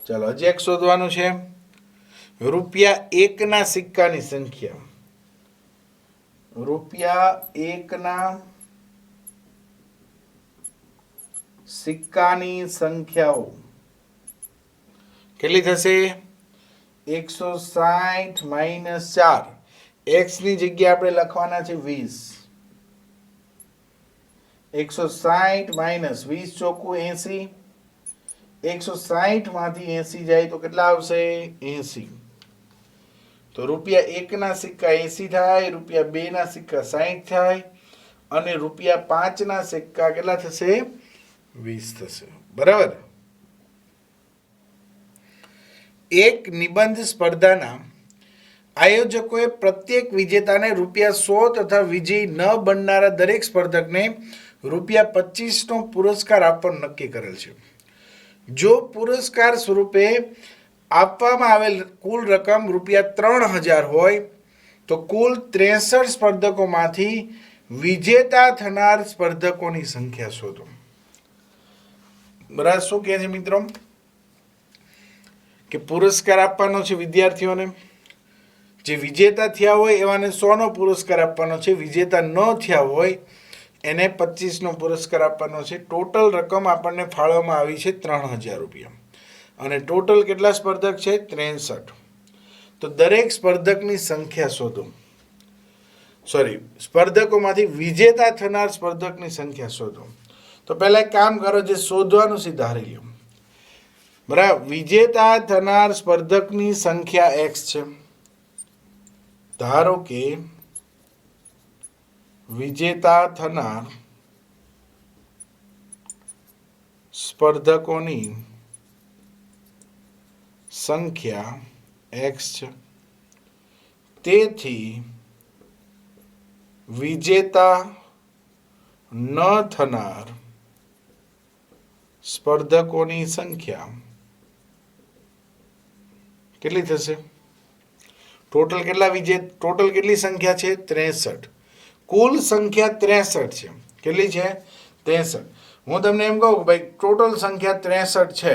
Speaker 1: ચાલો, હજી એક શોધવાનું છે. રૂપિયા 1 ના સિક્કાની સંખ્યા. રૂપિયા 1 ના સિક્કાની સંખ્યાઓ કેટલી થશે? 160 માઇનસ 4. x ની જગ્યાએ આપણે લખવાના છે 20. 160 માઇનસ 20 ચોખ્ખું 80. 160 માંથી 80 જાય તો કેટલા આવશે? 80. તો રૂપિયા 1 ના સિક્કા 80 થાય, રૂપિયા 2 ના સિક્કા 60 થાય, અને રૂપિયા 5 ના સિક્કા કેટલા થશે? 20 થશે. બરાબર. એક નિબંધ સ્પર્ધાના આયોજકોએ પ્રત્યેક વિજેતાને રૂપિયા 100 તથા વિજયી ન બનનારા દરેક સ્પર્ધકને રૂપિયા 25 નો પુરસ્કાર આપવાનું નક્કી કરેલ છે. જો પુરસ્કાર સ્વરૂપે આપવામાં આવેલ કુલ રકમ રૂપિયા 3000 હોય તો કુલ 63 સ્પર્ધકોમાંથી વિજેતા થનાર સ્પર્ધકોની સંખ્યા શોધો. બરાબર. શું કહે છે મિત્રો? કે પુરસ્કાર આપવાનો છે વિદ્યાર્થીઓને. જે વિજેતા થયા હોય એવાને 100 નો પુરસ્કાર આપવાનો છે. વિજેતા ન થયા હોય એને 25નો પુરસ્કાર આપવાનો છે. ટોટલ રકમ આપણને ફાળવવામાં આવી છે 3000 રૂપિયા અને ટોટલ કેટલા સ્પર્ધક છે? 63. તો દરેક સ્પર્ધકની સંખ્યા શોધો. સ્પર્ધકોમાંથી વિજેતા થનાર સ્પર્ધકની સંખ્યા શોધો. તો પહેલા એક કામ કરો, જે શોધવાનું છે ધારી લો. બરાબર, વિજેતા થનાર સ્પર્ધકની સંખ્યા x છે. ધારો કે વિજેતા થનાર સ્પર્ધકોની સંખ્યા x છે. તેથી વિજેતા ન થનાર સ્પર્ધકોની સંખ્યા કેટલી થશે? ટોટલ કેટલી સંખ્યા છે? 63. કુલ સંખ્યા 63 છે. કેટલી છે? 63. હું તમને એમ કહું કે ભાઈ ટોટલ સંખ્યા 63 છે,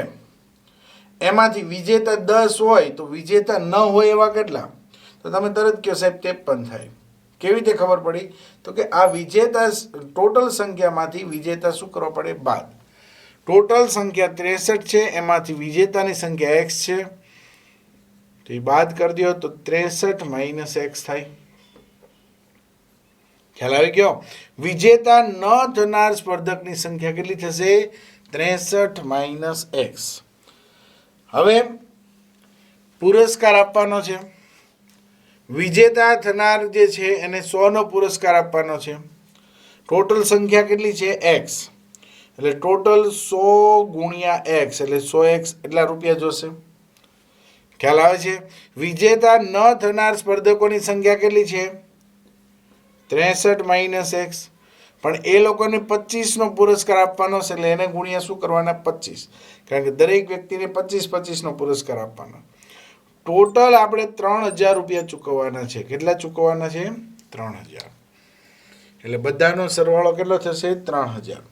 Speaker 1: એમાંથી વિજેતા 10 હોય તો વિજેતા ન હોય એવા કેટલા? તો તમે તરત કહો સાહેબ 53 થાય. કેવી રીતે ખબર પડી? તો કે આ વિજેતા ટોટલ સંખ્યામાંથી વિજેતા શું કરવો પડે? બાદ. ટોટલ સંખ્યા 63 છે, એમાંથી વિજેતાની સંખ્યા x છે, તો એ બાદ કરી દો તો 63 - x થાય. ખ્યાલ આવી ગયો? વિજેતા ન થનાર સ્પર્ધકની સંખ્યા કેટલી થશે? 63 - x. હવે પુરસ્કાર આપવાનો છે. વિજેતા થનાર જે છે એને 100નો પુરસ્કાર આપવાનો છે. ટોટલ સંખ્યા કેટલી છે? x. એટલે ટોટલ 100 × x એટલે 100x એટલા રૂપિયા જોશે. ખ્યાલ આવે છે? વિજેતા ન થનાર સ્પર્ધકોની સંખ્યા કેટલી છે? 63 - x. પણ એ લોકોને 25નો પુરસ્કાર આપવાનો છે, એટલે એને ગુણ્યા શું કરવાના? 25. કારણ કે દરેક વ્યક્તિને 25-25નો પુરસ્કાર આપવાનો. ટોટલ આપણે 3000 રૂપિયા ચૂકવવાના છે. કેટલા ચૂકવવાના છે? 3000. એટલે બધાનો સરવાળો કેટલો થશે? 3000.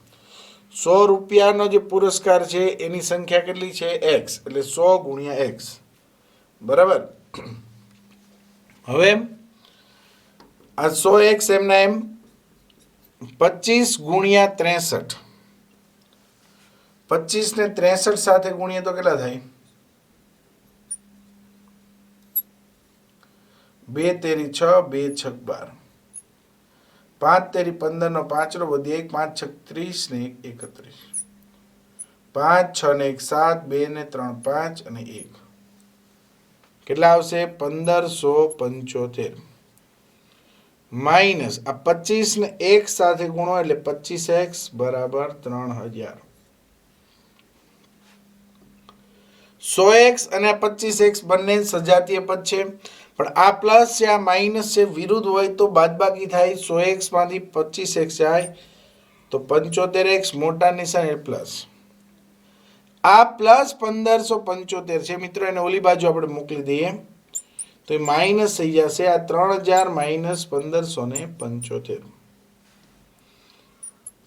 Speaker 1: 100 રૂપિયાનો જે પુરસ્કાર છે એની સંખ્યા કેટલી છે? x. એટલે 100 × x. બરાબર. હવે આ 100x એમના એમ 25 × 63. 25 ને 63 સાથે ગુણીએ તો કેટલા થાય? 2 તેરી 6, 2 છક 12, 5 તેરી 15 નો 5 નો વધી 1, 5 છક 30 ને 31, 5 6 ને 1 7, 2 ને 3 5 અને 1 કેટલા આવશે? 1575 માઇનસ આ 25 ને 1 સાથે ગુણો એટલે 25x બરાબર 3000. 100x અને 25x બંને સજાતીય પદ છે, પણ આ પ્લસ છે આ માઇનસ છે, વિરુદ્ધ હોય તો બાદબાકી થાય. 100x માંથી 25x જાય તો 75x મોટા નિશાન પ્લસ. આ પ્લસ 1575 છે મિત્રો, એને ઓલી બાજુ આપણે મોકલી દઈએ તો એ માઇનસ થઈ જશે. આ 3000 - 1575.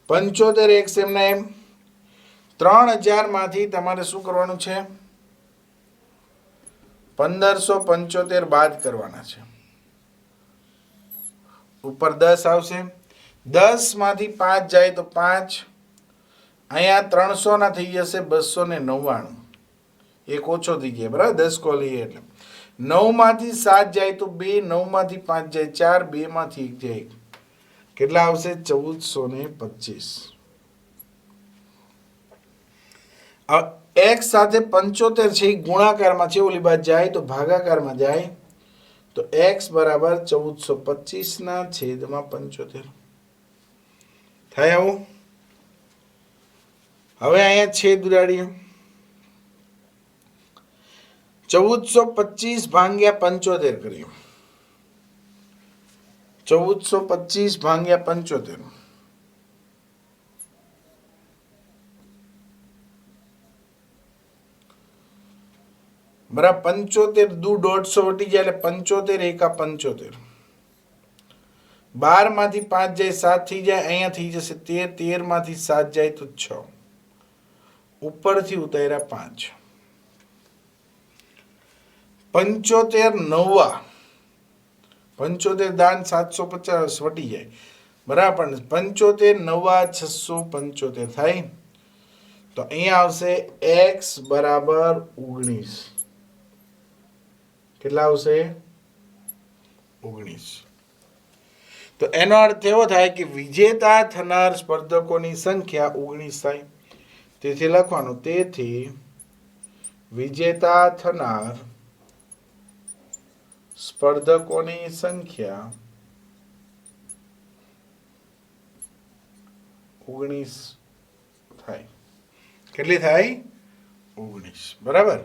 Speaker 1: 75x એમના એમ 3000 માંથી તમારે શું કરવાનું છે? 1575 બાદ કરવાના છે. ઉપર 10 આવશે. 10 માંથી 5 જાય તો 5. અહીંયા 300 ના થઈ જશે 299. એક ઓછો થઈ જાય. બરાબર, 10 કો લઈએ એટલે 9 માંથી 7 જાય તો 2, 9 માંથી 5 જાય 4, 2 માંથી 1 જાય 1. કેટલા આવશે? 1425. x સાથે 75 છે એ ગુણાકારમાં છે, ઓલી બાજુ જાય તો ભાગાકારમાં જાય તો x બરાબર 1425 ના છેદમાં 75 થાય આવું. હવે અહીંયા છેદ ઉડાડીએ. 1425 ભાગ્યા 75 કરીએ. 1425 ભાગ્યા 75 બરાબર 75 દુ 150 વટી જાય એટલે 75 એકા 75. 12 માંથી 5 જાય 7 થઈ જાય, અહીંયા થઈ જશે 13, 13 માંથી 7 જાય તો 6, ઉપરથી ઉતાર્યા 5. 75 9 75 દાન 750 વટી જાય બરાબર. 75 નવા 675 થાય. તો અહીંયા આવશે x બરાબર 19. કેટલા આવશે? 19. તો એનો અર્થ એવો થાય કે વિજેતા થનાર સ્પર્ધકોની સંખ્યા 19 થાય. તેથી લખવાનું, તેથી વિજેતા થનાર સ્પર્ધકોની સંખ્યા 19 થાય. કેટલી થાય? 19. બરાબર.